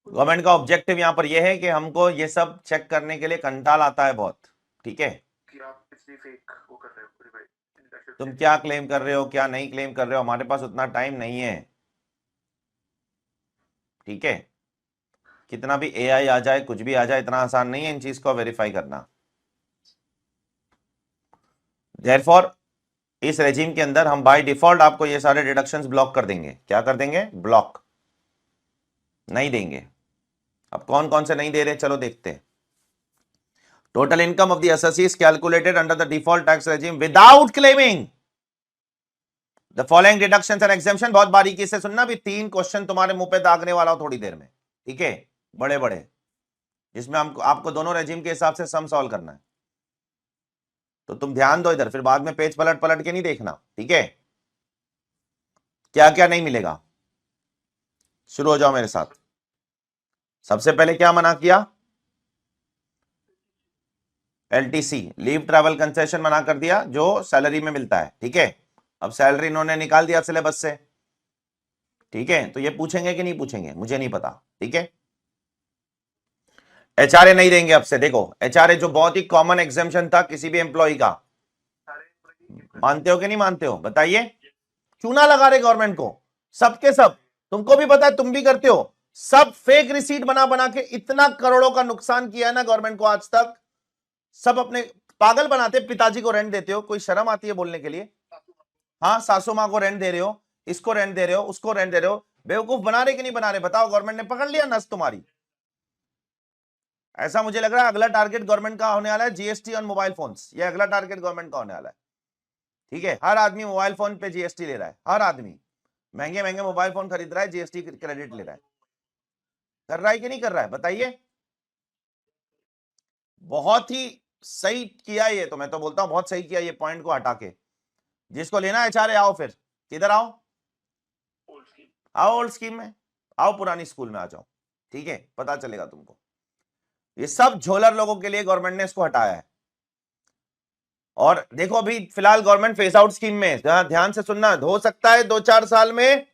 गवर्नमेंट का ऑब्जेक्टिव यहां पर यह है कि हमको ये सब चेक करने के लिए कंटाल आता है बहुत, ठीक है। तुम क्या क्लेम कर रहे हो, क्या नहीं क्लेम कर रहे हो, हमारे पास उतना टाइम नहीं है, ठीक है। कितना भी एआई आ जाए, कुछ भी आ जाए, इतना आसान नहीं है इन चीज को वेरीफाई करना। देयरफॉर इस रेजिम के अंदर हम बाय डिफॉल्ट आपको ये सारे डिडक्शंस ब्लॉक कर देंगे। क्या कर देंगे? ब्लॉक नहीं देंगे। अब कौन कौन से नहीं दे रहे, चलो देखते हैं। Total income of the assessee is calculated under the default tax regime without claiming the following deductions and exemption. बहुत बारीकी से सुनना, भी 3 क्वेश्चन तुम्हारे मुंह पे दागने वाला हो थोड़ी देर में, ठीक है, बड़े बड़े, जिसमें हमको आपको दोनों रेजिम के हिसाब से सम सॉल्व करना है। तो तुम ध्यान दो इधर, फिर बाद में पेज पलट पलट के नहीं देखना, ठीक है। क्या क्या नहीं मिलेगा, शुरू हो जाओ मेरे साथ। सबसे पहले क्या मना किया? एलटीसी, लीव ट्रैवल कंसेशन मना कर दिया, जो सैलरी में मिलता है, ठीक है। अब सैलरी इन्होंने निकाल दिया सिलेबस से, ठीक है, तो ये पूछेंगे कि नहीं पूछेंगे मुझे नहीं पता, ठीक है। एचआरए नहीं देंगे अब से, देखो एचआरए जो बहुत ही कॉमन एग्जेम्पशन था किसी भी एम्प्लॉय का, मानते हो कि नहीं मानते हो बताइए? चूना लगा रहे गवर्नमेंट को, सबके सब, तुमको भी पता है, तुम भी करते हो, सब फेक रिसीट बना बना के इतना करोड़ों का नुकसान किया है ना गवर्नमेंट को आज तक, सब अपने पागल बनाते। पिताजी को रेंट देते हो, कोई शर्म आती है बोलने के लिए? हाँ, सासू माँ को रेंट दे रहे हो, इसको रेंट दे रहे हो, उसको रेंट दे रहे हो, बेवकूफ बना रहे कि नहीं बना रहे? बताओ, गवर्नमेंट ने पकड़ लिया नस तुम्हारी। ऐसा मुझे लग रहा है अगला टारगेट गवर्नमेंट का होने वाला है जीएसटी ऑन मोबाइल फोन्स, ये अगला टारगेट गवर्नमेंट का होने वाला है, ठीक है। हर आदमी मोबाइल फोन पे जीएसटी ले रहा है, हर आदमी महंगे महंगे मोबाइल फोन खरीद रहा है, जीएसटी क्रेडिट ले रहा है। कर रहा है कि नहीं कर रहा है बताइए? बहुत ही सही किया ये, तो मैं तो बोलता हूं बहुत सही किया ये पॉइंट को हटा के। जिसको लेना है एचआरए आओ, फिर किधर आओ, आओ ओल्ड स्कीम में, आओ पुरानी स्कूल में आ जाओ, ठीक है, पता चलेगा तुमको। ये सब झोलर लोगों के लिए गवर्नमेंट ने इसको हटाया है। और देखो अभी फिलहाल गवर्नमेंट फेस आउट स्कीम में, ध्यान से सुनना, हो सकता है 2-4 साल में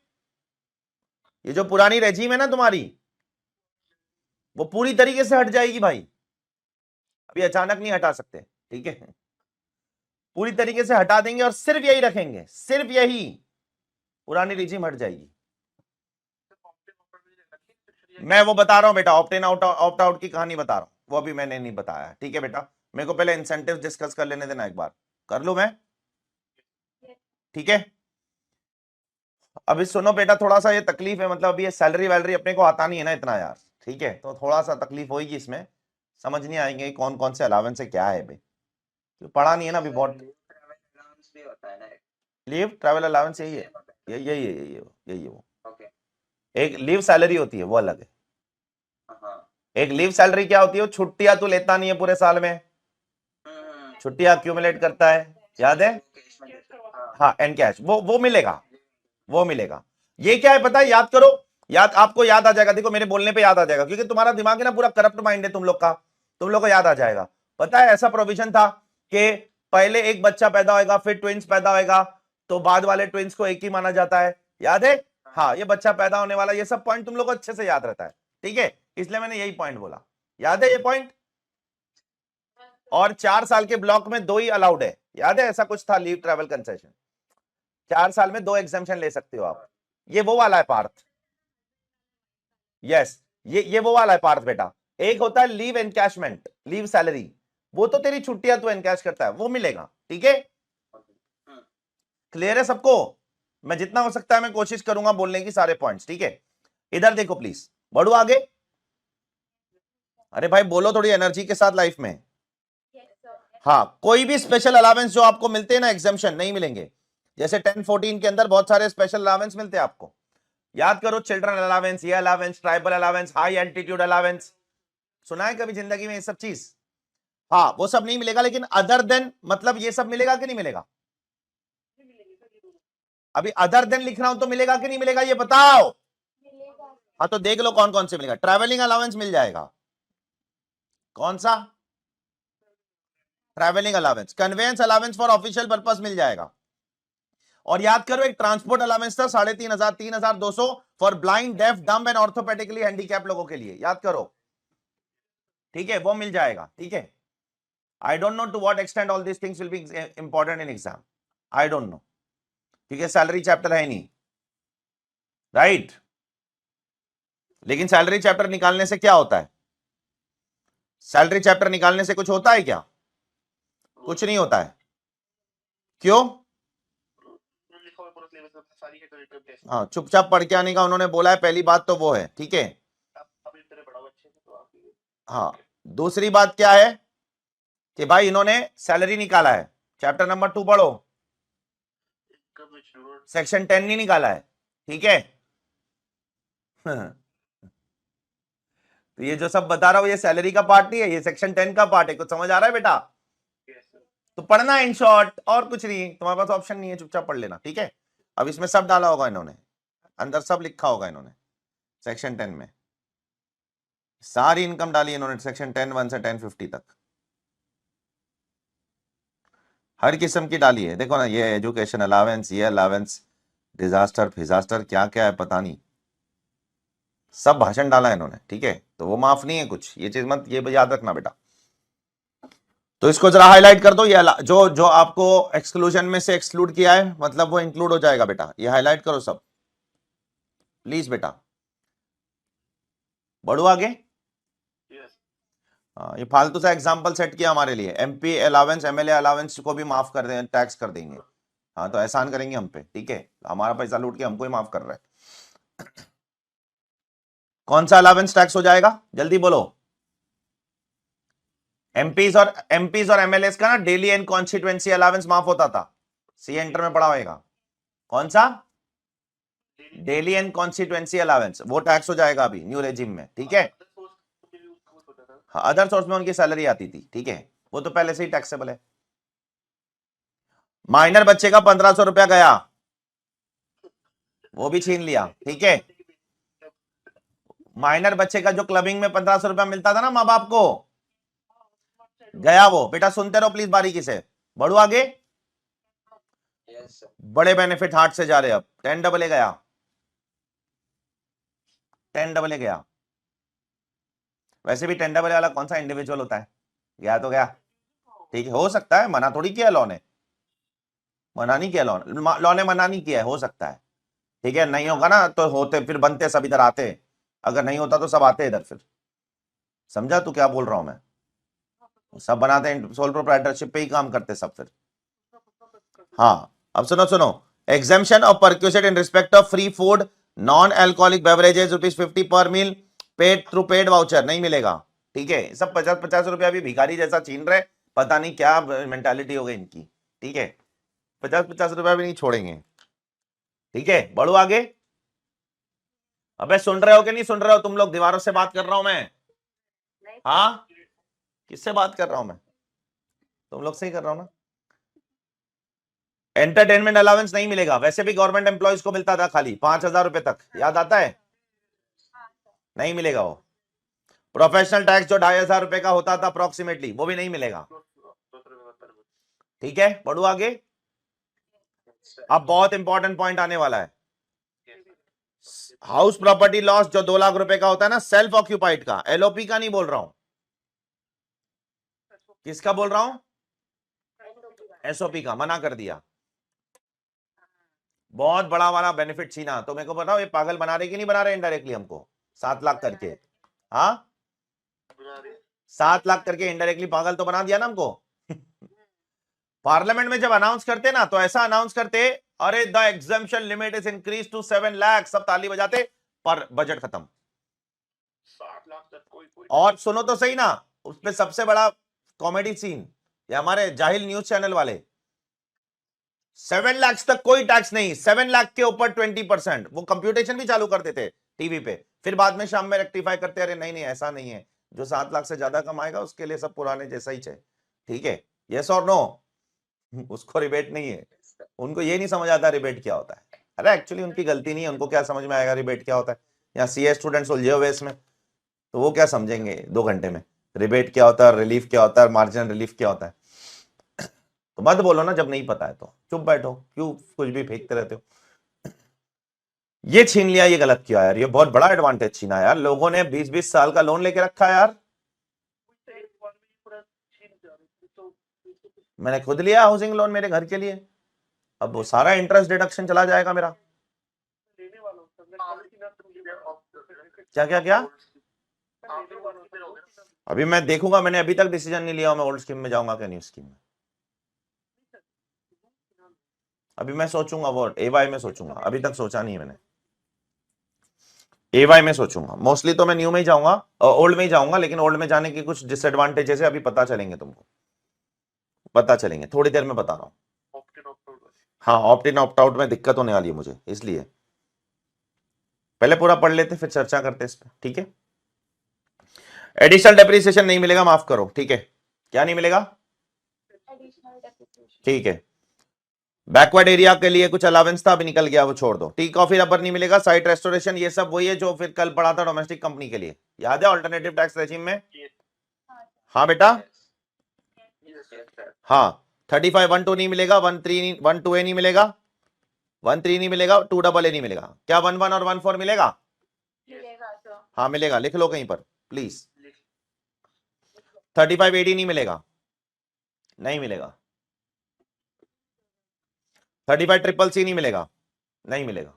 ये जो पुरानी रेजीम है ना तुम्हारी, वो पूरी तरीके से हट जाएगी भाई। अभी अचानक नहीं हटा सकते, ठीक है, पूरी तरीके से हटा देंगे और सिर्फ यही रखेंगे, सिर्फ यही, पुरानी रेजीम हट जाएगी। मैं वो बता रहा हूं बेटा, ऑप्ट इन ऑप्ट आउट की कहानी बता रहा हूं, वो अभी मैंने नहीं बताया, ठीक है बेटा, मेरे को पहले इंसेंटिव डिस्कस कर लेने देना, एक बार कर लूं मैं, ठीक है। अभी सुनो बेटा, थोड़ा सा ये तकलीफ है, मतलब अभी ये सैलरी वैलरी अपने को आता नहीं है ना इतना यार, ठीक है, तो थोड़ा सा तकलीफ होगी इसमें, समझ नहीं आएंगे कौन कौन से अलावेंस है, क्या है भाई, तो पढ़ा नहीं है ना अभी बहुत। भी होता है ना, लीव ट्रैवल अलावेंस यही है, यही है वो। ओके। एक लीव सैलरी होती है, वो अलग है। हाँ। एक लीव सैलरी क्या होती है, छुट्टियां तू लेता नहीं है पूरे साल में, छुट्टियां अक्यूमुलेट करता है, याद है, हाँ, एंड कैश, वो मिलेगा, वो मिलेगा। ये क्या है पता है, याद करो, याद आपको याद आ जाएगा, देखो मेरे बोलने पे याद आ जाएगा, क्योंकि तुम्हारा दिमाग है ना पूरा करप्ट माइंड है तुम लोग का, तुम लोग को याद आ जाएगा। पता है ऐसा प्रोविजन था कि पहले एक बच्चा पैदा होगा, फिर ट्विंस पैदा होगा, तो बाद वाले ट्विंस को एक ही माना जाता है, याद है, हाँ, ये बच्चा पैदा होने वाला, ये सब पॉइंट तुम लोग को अच्छे से याद रहता है, ठीक है, इसलिए मैंने यही पॉइंट बोला, याद है ये पॉइंट। और 4 साल के ब्लॉक में 2 ही अलाउड है, याद है, ऐसा कुछ था लीव ट्रैवल कंसेशन, 4 साल में 2 एग्जाम्पशन ले सकते हो आप। ये वो वाला है पार्थ, यस, ये वो वाला है पार्थ बेटा। एक होता है लीव एनकैशमेंट, लीव सैलरी, वो तो तेरी छुट्टियां तू एनकैश करता है, वो मिलेगा, ठीक है, क्लियर है सबको। मैं जितना हो सकता है मैं कोशिश करूंगा बोलने की सारे पॉइंट्स, ठीक है। इधर देखो प्लीज, बढ़ो आगे, अरे भाई बोलो थोड़ी एनर्जी के साथ लाइफ में। हाँ, कोई भी स्पेशल अलावेंस जो आपको मिलते हैं ना, एग्जाम्पशन नहीं मिलेंगे, जैसे 10-14 के अंदर बहुत सारे स्पेशल अलावेंस मिलते हैं आपको, याद करो, चिल्ड्रन अलावेंस, ये allowance, tribal allowance, high altitude allowance, सुना है कभी जिंदगी में ये सब चीज, हाँ, वो सब नहीं मिलेगा, लेकिन अदर देन, मतलब ये सब मिलेगा कि नहीं मिलेगा, अभी अदर देन लिख रहा हूं तो मिलेगा कि नहीं मिलेगा ये बताओ, हाँ, तो देख लो कौन कौन से मिलेगा। ट्रैवलिंग अलावेंस मिल जाएगा, कौन सा, travelling allowance, conveyance allowance for official purpose मिल जाएगा, और याद करो एक ट्रांसपोर्ट अलावेंस था 3,500 3,200 for blind, deaf, dumb and orthopaedically handicap लोगों के लिए, याद करो, ठीक है, वो मिल जाएगा, ठीक है। I don't know to what extent all this things will be important in exam, I don't know, ठीक है, सैलरी चैप्टर है नहीं, राइट, लेकिन सैलरी चैप्टर निकालने से क्या होता है, सैलरी चैप्टर निकालने से कुछ होता है क्या, कुछ नहीं होता है, क्यों, हाँ, चुपचाप पढ़ के आने का उन्होंने बोला है, पहली बात तो वो है, ठीक है, हाँ, दूसरी बात क्या है कि भाई इन्होंने सैलरी निकाला है, चैप्टर नंबर 2 पढ़ो, सेक्शन 10 नहीं निकाला है, ठीक है। तो ये जो सब बता रहा हूं ये सैलरी का पार्ट नहीं है, ये सेक्शन 10 का पार्ट है, कुछ समझ आ रहा है बेटा, तो पढ़ना है इन शॉर्ट, और कुछ नहीं, तुम्हारे पास ऑप्शन नहीं है, चुपचाप पढ़ लेना, ठीक है। अब इसमें सब डाला होगा इन्होंने, अंदर सब लिखा होगा इन्होंने, सेक्शन 10 में सारी इनकम डाली इन्होंने, सेक्शन 10(1) से 10(50) तक हर किस्म की डाली है, देखो ना, ये एजुकेशन अलावेंस, ये अलावेंस, डिजास्टर फिजास्टर, क्या क्या है पता नहीं, सब भाषण डाला है इन्होंने, ठीक है, तो वो माफ नहीं है कुछ, ये चीज मत, ये याद रखना बेटा। तो इसको जरा हाईलाइट कर दो, ये जो जो आपको एक्सक्लूजन में से एक्सक्लूड किया है, मतलब वो इंक्लूड हो जाएगा बेटा, ये हाईलाइट करो सब प्लीज बेटा, बढ़ो आगे। ये फालतू सा एग्जांपल सेट किया हमारे लिए, एमपी अलावेंस, एमएलए अलावेंस को भी माफ कर दें, टैक्स कर देंगे, हाँ, तो एहसान करेंगे हम पे, ठीक है, हमारा पैसा लूट के हमको ही माफ कर रहा है। कौन सा अलावेंस टैक्स हो जाएगा, जल्दी बोलो, एमपीज और एमएलए का ना डेली एंड कॉन्स्टिट्यूएंसी अलावेंस माफ होता था, सी एंटर में पड़ा होगा, कौन सा, डेली एंड कॉन्स्टिट्यूएंसी अलावेंस, वो टैक्स हो जाएगा अभी न्यू रेजिम में, ठीक है, अदर सोर्स में उनकी सैलरी आती थी, ठीक है, वो तो पहले से ही टैक्सेबल है। माइनर बच्चे का 1,500 रुपया गया, वो भी छीन लिया, ठीक है। माइनर बच्चे का जो क्लबिंग में 1500 रुपया मिलता था ना माँ बाप को, गया वो। बेटा सुनते रहो प्लीज बारीकी से, बढ़ो आगे। Yes sir. बड़े बेनिफिट हार्ट से जा रहे अब, 10 डबल ए गया, 10 डबल ए गया। वैसे भी 10 डबल ए वाला कौन सा इंडिविजुअल होता है, गया तो गया, ठीक है। हो सकता है, मना थोड़ी किया लॉ ने, मना नहीं किया लॉ ने मना नहीं किया है, हो सकता है, ठीक है। नहीं होगा ना तो होते फिर बनते सब इधर आते, अगर नहीं होता तो सब आते इधर फिर। समझा तू क्या बोल रहा हूं मैं? सब बनाते हैं, सोल प्रोप्राइटरशिप पे ही काम करते सब फिर। हाँ अब सुनो सुनो, exemption of perquisite in respect of free food non alcoholic beverages ₹50 per meal paid through paid voucher नहीं मिलेगा, ठीक है। सब 50-50 रुपया भी भिखारी जैसा छीन रहे, पता नहीं क्या मेंटालिटी हो गई इनकी, ठीक है। 50-50 रुपया भी नहीं छोड़ेंगे, ठीक है। बढ़ो आगे। अबे सुन रहे हो कि नहीं सुन रहे हो तुम लोग? दीवारों से बात कर रहा हूं मैं, हाँ किससे बात कर रहा हूं मैं? तुम लोग से ही कर रहा हूं ना। एंटरटेनमेंट अलाउंस नहीं मिलेगा, वैसे भी गवर्नमेंट एम्प्लॉयज को मिलता था खाली 5,000 रुपए तक, याद आता है? नहीं मिलेगा वो। प्रोफेशनल टैक्स जो 2,500 रुपए का होता था अप्रोक्सीमेटली, वो भी नहीं मिलेगा, ठीक है। बढ़ो आगे। अब बहुत इंपॉर्टेंट पॉइंट आने वाला है। हाउस प्रॉपर्टी लॉस जो 2 लाख रुपए का होता है ना, सेल्फ ऑक्यूपाइड का, एलओपी का नहीं बोल रहा हूं। किसका बोल रहा हूं? एसओपी का, मना कर दिया। बहुत बड़ा वाला बेनिफिट छीना। तो मेरे को बताओ ये पागल बना रहे कि नहीं बना रहे इनडायरेक्टली हमको, 7 लाख करके? हाँ 7 लाख करके इनडायरेक्टली पागल तो बना दिया ना हमको। पार्लियामेंट में जब अनाउंस करते ना तो ऐसा अनाउंस करते, अरे the exemption limit is increase to 7 lakh, सब ताली बजाते, पर बजट खत्म। 7 लाख तक कोई और सुनो तो सही ना, उसमें सबसे बड़ा कॉमेडी सीन, ये हमारे जाहिल न्यूज चैनल वाले, 7 लाख तक कोई टैक्स नहीं, 7 लाख के ऊपर 20%, वो कंप्यूटेशन भी चालू करते थे टीवी पे, फिर बाद में शाम में रेक्टिफाई करते, अरे नहीं नहीं ऐसा नहीं है, जो 7 लाख से ज्यादा कमाएगा उसके लिए सब पुराने जैसा ही चाहिए, ठीक है। यस और नो? उसको रिबेट नहीं है, उनको ये नहीं समझ आता रिबेट क्या होता है। अरे एक्चुअली उनकी गलती नहीं है, उनको क्या समझ में आएगा रिबेट क्या होता है? यहाँ सीए स्टूडेंट्स उलझे हुए इसमें, तो वो क्या समझेंगे 2 घंटे में रिबेट क्या होता है, रिलीफ क्या होता है, मार्जिनल रिलीफ क्या होता है। तो मत बोलो ना जब नहीं पता है, तो चुप बैठो, क्यों कुछ भी फेंकते रहते हो। ये छीन लिया, ये गलत किया यार, ये बहुत बड़ा एडवांटेज छीना यार। लोगों ने 20-20 साल का लोन लेके रखा है यार, मैंने खुद लिया हाउसिंग लोन मेरे घर के लिए, अब वो सारा इंटरेस्ट डिडक्शन चला जाएगा मेरा। क्या क्या क्या? अभी मैं देखूंगा, मैंने अभी तक डिसीजन नहीं लिया मैं ओल्ड स्कीम में जाऊंगा क्या न्यू स्कीम में। अभी मैं सोचूंगा, वो एवाई में सोचूंगा, अभी तक सोचा नहीं है मैंने, एवाई में सोचूंगा। मोस्टली तो मैं न्यू में ही जाऊंगा, ओल्ड में ही जाऊंगा, लेकिन ओल्ड में जाने के कुछ डिसएडवांटेजेस है, अभी पता चलेंगे तुमको, पता चलेंगे थोड़ी देर में बता रहा हूँ। हाँ ऑप्ट इन ऑप्ट आउट में दिक्कत होने वाली है मुझे, इसलिए पहले पूरा पढ़ लेते फिर चर्चा करते इस पर, ठीक है। एडिशनल डेप्रिसिएशन नहीं मिलेगा, माफ करो, ठीक है। क्या नहीं मिलेगा? ठीक है। बैकवर्ड एरिया के लिए कुछ अलावेंस था, अभी निकल गया, वो छोड़ दो। टी कॉफी रबर नहीं मिलेगा, साइट रेस्टोरेशन, ये सब वही है जो फिर कल पढ़ा था डोमेस्टिक कंपनी के लिए, याद है ऑल्टरनेटिव टैक्स रेजिम में? हाँ बेटा, हाँ 35(1)(2) नहीं मिलेगा, 1(2)(a) नहीं मिलेगा, 1(3) नहीं मिलेगा, 2(a) नहीं मिलेगा। क्या 1(1) और 1(4) मिलेगा? हाँ मिलेगा, लिख लो कहीं पर प्लीज। 35(AD) नहीं मिलेगा, नहीं मिलेगा। 35(CCC) नहीं मिलेगा, नहीं मिलेगा।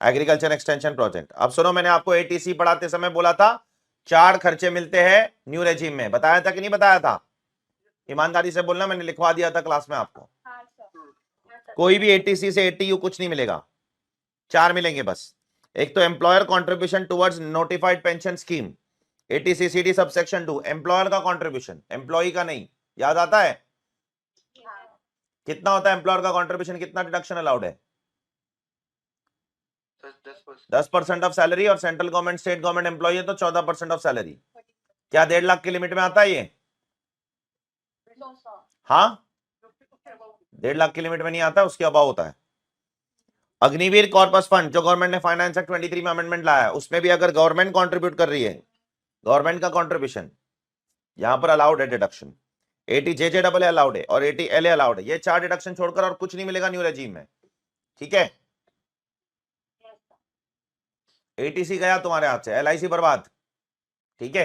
एग्रीकल्चर एक्सटेंशन प्रोजेक्ट, अब सुनो, मैंने आपको एटीसी पढ़ाते समय बोला था 4 खर्चे मिलते हैं न्यू रेजिम में, बताया था कि नहीं बताया था? ईमानदारी से बोलना, मैंने लिखवा दिया था क्लास में आपको। कोई भी एटीसी से एटीयू कुछ नहीं मिलेगा, 4 मिलेंगे बस। एक तो employer contribution towards notified pension scheme, eighty C C D subsection 2, employer का कॉन्ट्रीब्यूशन, एम्प्लॉई का नहीं, याद आता है? कितना होता है एम्प्लॉयर का कॉन्ट्रीब्यूशन, कितना डिडक्शन अलाउड है? 10% ऑफ सैलरी, और central government state government employee है तो 14% ऑफ सैलरी। क्या 1.5 लाख की लिमिट में आता है ये? हाँ 1.5 लाख की लिमिट में नहीं आता, उसके अबाव होता है। अग्निवीर कॉर्पस फंड जो गवर्नमेंट ने फाइनेंस एक्ट 23 में अमेंडमेंट लाया है, उसमें भी अगर गवर्नमेंट कंट्रीब्यूट कर रही है, गवर्नमेंट का कंट्रीब्यूशन यहां पर अलाउड है डिडक्शन। 80 JJAA अलाउड है और 80 LA अलाउड है। ये 4 डिडक्शन छोड़कर और कुछ नहीं मिलेगा न्यू रेजीम में, ठीक है। ATC गया तुम्हारे हाथ से, LIC बर्बाद, ठीक है।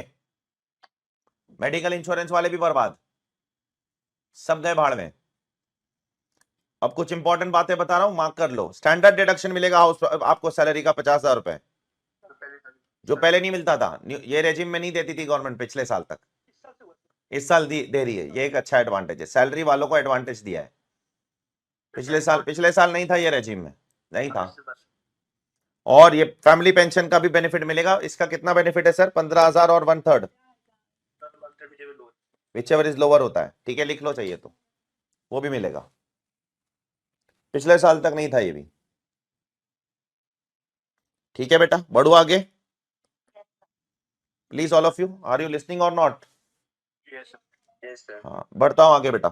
मेडिकल इंश्योरेंस वाले भी बर्बाद, सब गए भाड़ में। अब कुछ इंपॉर्टेंट बातें बता रहा हूं, मार्क कर लो। स्टैंडर्ड डिडक्शन मिलेगा हाउस आपको सैलरी का 50,000 रुपए, जो पहले नहीं मिलता था। ये रेजिम में नहीं देती थी गवर्नमेंट पिछले साल तक, इस साल दे रही है। ये एक अच्छा एडवांटेज है, सैलरी वालों को एडवांटेज दिया है। पिछले साल नहीं था ये रेजिम में, नहीं था। और ये फैमिली पेंशन का भी बेनिफिट मिलेगा। इसका कितना बेनिफिट है सर? 15,000 और 1/3, विचएवर इज लोअर होता है, ठीक है। लिख लो चाहिए तो, वो भी मिलेगा। पिछले साल तक नहीं था ये भी, ठीक है बेटा। बढ़ो आगे please, all of you, are you listening और नॉट? Yes, sir. हाँ, बढ़ता हूं आगे बेटा।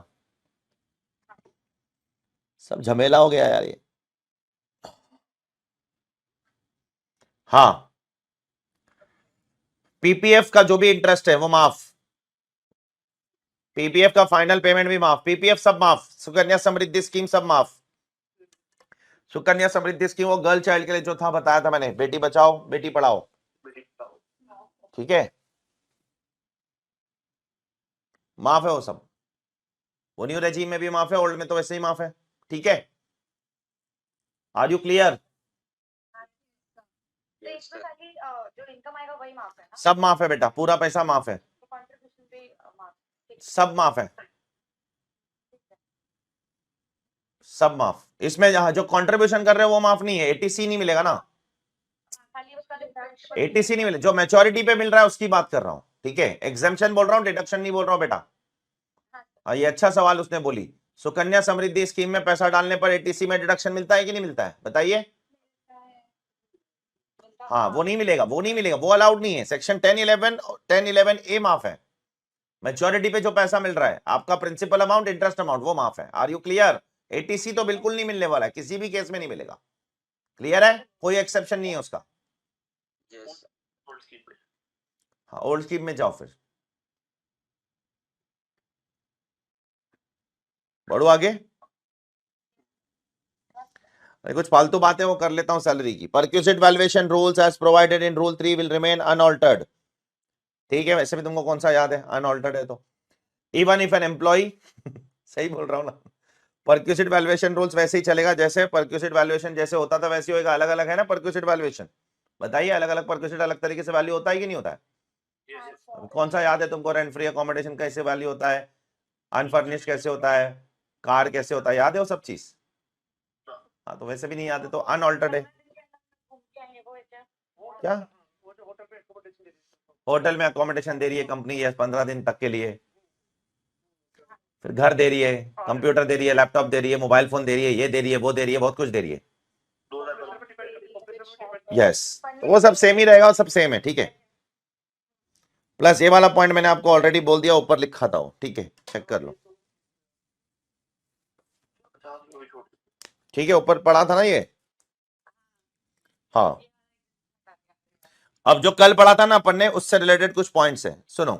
सब झमेला हो गया यार ये। हाँ, पीपीएफ का जो भी इंटरेस्ट है वो माफ, पीपीएफ का फाइनल पेमेंट भी माफ, पीपीएफ सब माफ, सुकन्या समृद्धि स्कीम सब माफ। सुकन्या समृद्धि स्कीम वो गर्ल चाइल्ड के लिए जो था, बताया था मैंने, बेटी बचाओ बेटी पढ़ाओ, ठीक है, माफ है वो सब। वो न्यू रेजीम में भी माफ है, ओल्ड में तो वैसे ही माफ है, ठीक है। Are you clear? तो इसमें खाली जो इनकम आएगा वही माफ है ना? सब माफ है बेटा, पूरा पैसा माफ है, तो कंट्रीब्यूशन भी माफ, ठीक है। सब माफ है, सब माफ। इसमें जो कंट्रीब्यूशन कर रहे हो वो माफ नहीं है। एटीसी नहीं मिलेगा ना, खाली उसका जो principal- एटीसी नहीं मिले, जो मैच्योरिटी पे मिल रहा है उसकी बात कर रहा हूं, ठीक है। एग्जाम्पशन बोल रहा हूं, डिडक्शन नहीं बोल रहा हूं बेटा। हाँ, ये अच्छा सवाल उसने बोली। सुकन्या समृद्धि स्कीम में पैसा डालने पर एटीसी में डिडक्शन मिलता है कि नहीं मिलता है, बताइए। हाँ, वो नहीं मिलेगा, वो नहीं मिलेगा, वो अलाउड नहीं है। सेक्शन 1011A माफ है। मैच्योरिटी पे जो पैसा मिल रहा है, आपका प्रिंसिपल अमाउंट, इंटरेस्ट अमाउंट, वो माफ है। Are you clear? एटीसी तो बिल्कुल नहीं मिलने वाला है, किसी भी केस में नहीं मिलेगा। क्लियर है? कोई एक्सेप्शन नहीं है उसका। Yes, sir. हाँ, ओल्ड स्कीम में जाओ फिर, बढ़ो आगे। कुछ फालतू बातें वो कर लेता हूं सैलरी की। Perquisite valuation rules as provided in rule 3 will remain unaltered, ठीक है। वैसे भी तुमको कौन सा याद है, अनऑल्टर्ड है तो। इवन इफ एन एम्प्लॉय सही बोल रहा हूं ना। परक्यूसिट वैल्यूएशन रूल्स वैसे ही चलेगा जैसे परक्यूसिट वैल्यूएशन जैसे होता था वैसे ही होगा। अलग अलग है ना परक्यूसिट वैल्यूएशन, बताइए। अलग अलग परक्यूसिट अलग तरीके से वैल्यू होता है कि नहीं होता है? कौन सा याद है तुमको? रेंट फ्री अकोमोडेशन कैसे वैल्यू होता है, अनफर्निश्ड कैसे होता है, कार कैसे होता है, याद है वो सब चीज? हाँ, तो वैसे भी नहीं याद है तो अनऑल्टर्ड है। क्या? होटल में अकोमोडेशन दे रही है कंपनी, यस, 15 दिन तक के लिए। फिर घर दे रही है, कंप्यूटर दे रही है, लैपटॉप दे रही है, मोबाइल फोन दे रही है, ये दे रही है, वो दे रही है, बहुत कुछ दे रही है, यस। वो सब सेम ही रहेगा, सब सेम है, ठीक है। प्लस ये वाला पॉइंट मैंने आपको ऑलरेडी बोल दिया, ऊपर लिखा था वो, ठीक है, चेक कर लो, ठीक है। ऊपर पढ़ा था ना ये, हाँ। अब जो कल पढ़ा था ना अपन ने, उससे रिलेटेड कुछ पॉइंट्स है, सुनो।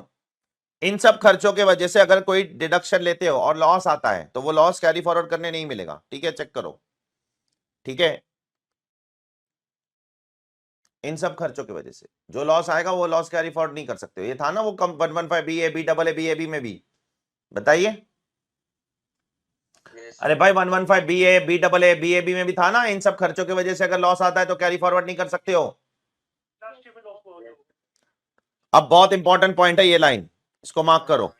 इन सब खर्चों के वजह से अगर कोई डिडक्शन लेते हो और लॉस आता है तो वो लॉस कैरी फॉरवर्ड करने नहीं मिलेगा, ठीक है, चेक करो, ठीक है। इन सब खर्चों की वजह से जो लॉस आएगा वो लॉस कैरी फॉरवर्ड नहीं कर सकते हो। ये था ना वो कम 115BA BAA में भी, बताइए। Yes, अरे भाई 115BA BAA में भी था ना। इन सब खर्चों की वजह से अगर लॉस आता है तो कैरी फॉरवर्ड नहीं कर सकते हो। अब बहुत इंपॉर्टेंट पॉइंट है ये लाइन, इसको मार्क करो।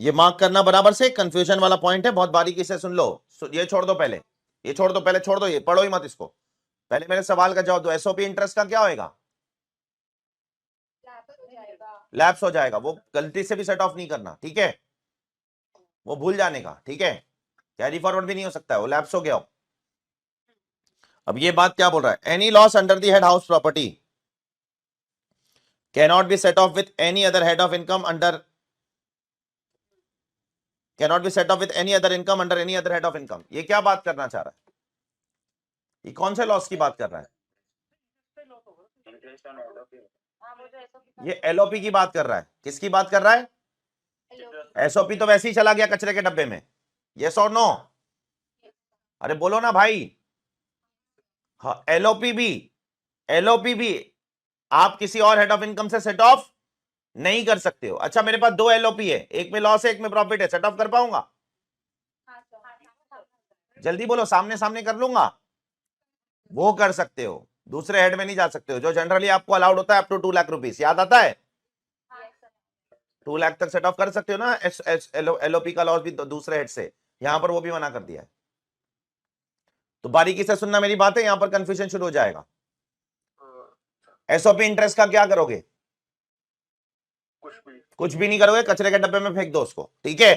ये मार्क करना बराबर से, कंफ्यूजन वाला पॉइंट है, बहुत बारीकी से सुन लो। ये छोड़ दो पहले, ये छोड़ दो, पहले छोड़ दो, ये पढ़ो ही मत इसको। पहले मेरे सवाल का जवाब दो। एसओपी इंटरेस्ट का क्या होएगा? लैप्स हो जाएगा, वो गलती से भी सेट ऑफ नहीं करना, ठीक है, वो भूल जाने का, ठीक है। कैरी फॉरवर्ड भी नहीं हो सकता है, वो लैप्स हो गया हो। अब ये बात क्या बोल रहा है? Any loss under the head house property can not be set of with any other head of income under cannot be set off with any other income under any other head of income. ये क्या बात करना चाह रहा है? ये कौन से लॉस की बात कर रहा है? Interest on LOP. हाँ, वो जो SOP ये एलओपी की बात कर रहा है. किसकी बात कर रहा है? एसओपी तो वैसे ही चला गया कचरे के डब्बे में. यस और नो? अरे बोलो ना भाई. हाँ, एलओपी भी आप किसी और हेड ऑफ इनकम से सेट ऑफ नहीं कर सकते हो. अच्छा, मेरे पास 2 एलओपी है, एक में लॉस है, एक में प्रॉफिट है, सेट ऑफ कर पाऊंगा? जल्दी बोलो. सामने सामने कर लूंगा. वो कर सकते हो, दूसरे हेड में नहीं जा सकते हो. जो जनरली आपको अलाउड होता है अप टू 2 लाख रुपीस, याद आता है? 2 लाख तक सेट ऑफ कर सकते हो ना. एलओपी का लॉस भी दूसरे हेड से. यहां पर वो भी मना कर दिया है. तो बारीकी से सुनना मेरी बात है, यहां पर कंफ्यूजन शुरू हो जाएगा. एसओपी इंटरेस्ट का क्या करोगे? कुछ भी नहीं करोगे, कचरे के डब्बे में फेंक दो उसको. ठीक है.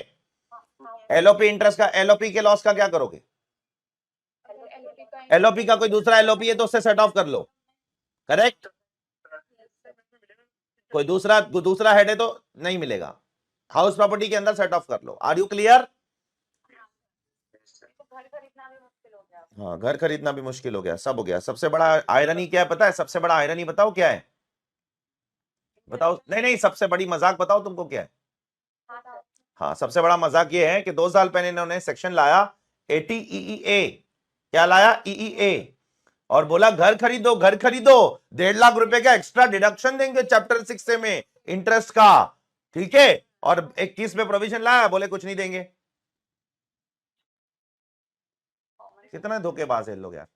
एलओपी इंटरेस्ट का, एलओपी के लॉस का क्या करोगे? एलओपी का कोई दूसरा एलओपी है तो उससे सेट ऑफ कर लो. करेक्ट. कोई दूसरा हेड है तो नहीं मिलेगा. हाउस प्रॉपर्टी के अंदर सेट ऑफ कर लो. Are you clear? घर खरीदना भी मुश्किल हो गया. हाँ, घर खरीदना भी मुश्किल हो गया, सब हो गया. सबसे बड़ा आयरनी क्या है पता है? सबसे बड़ा आयरनी बताओ क्या है? बताओ. नहीं, सबसे बड़ी मजाक बताओ तुमको क्या है? हाँ, सबसे बड़ा मजाक ये है कि 2 साल पहले इन्होंने सेक्शन लाया 80 क्या लाया? EEA. और बोला घर खरीदो 1.5 लाख रुपए का एक्स्ट्रा डिडक्शन देंगे चैप्टर 6 से में इंटरेस्ट का. ठीक है. और 21 में प्रोविजन लाया, बोले कुछ नहीं देंगे. कितना धोखेबाज है लोग यार.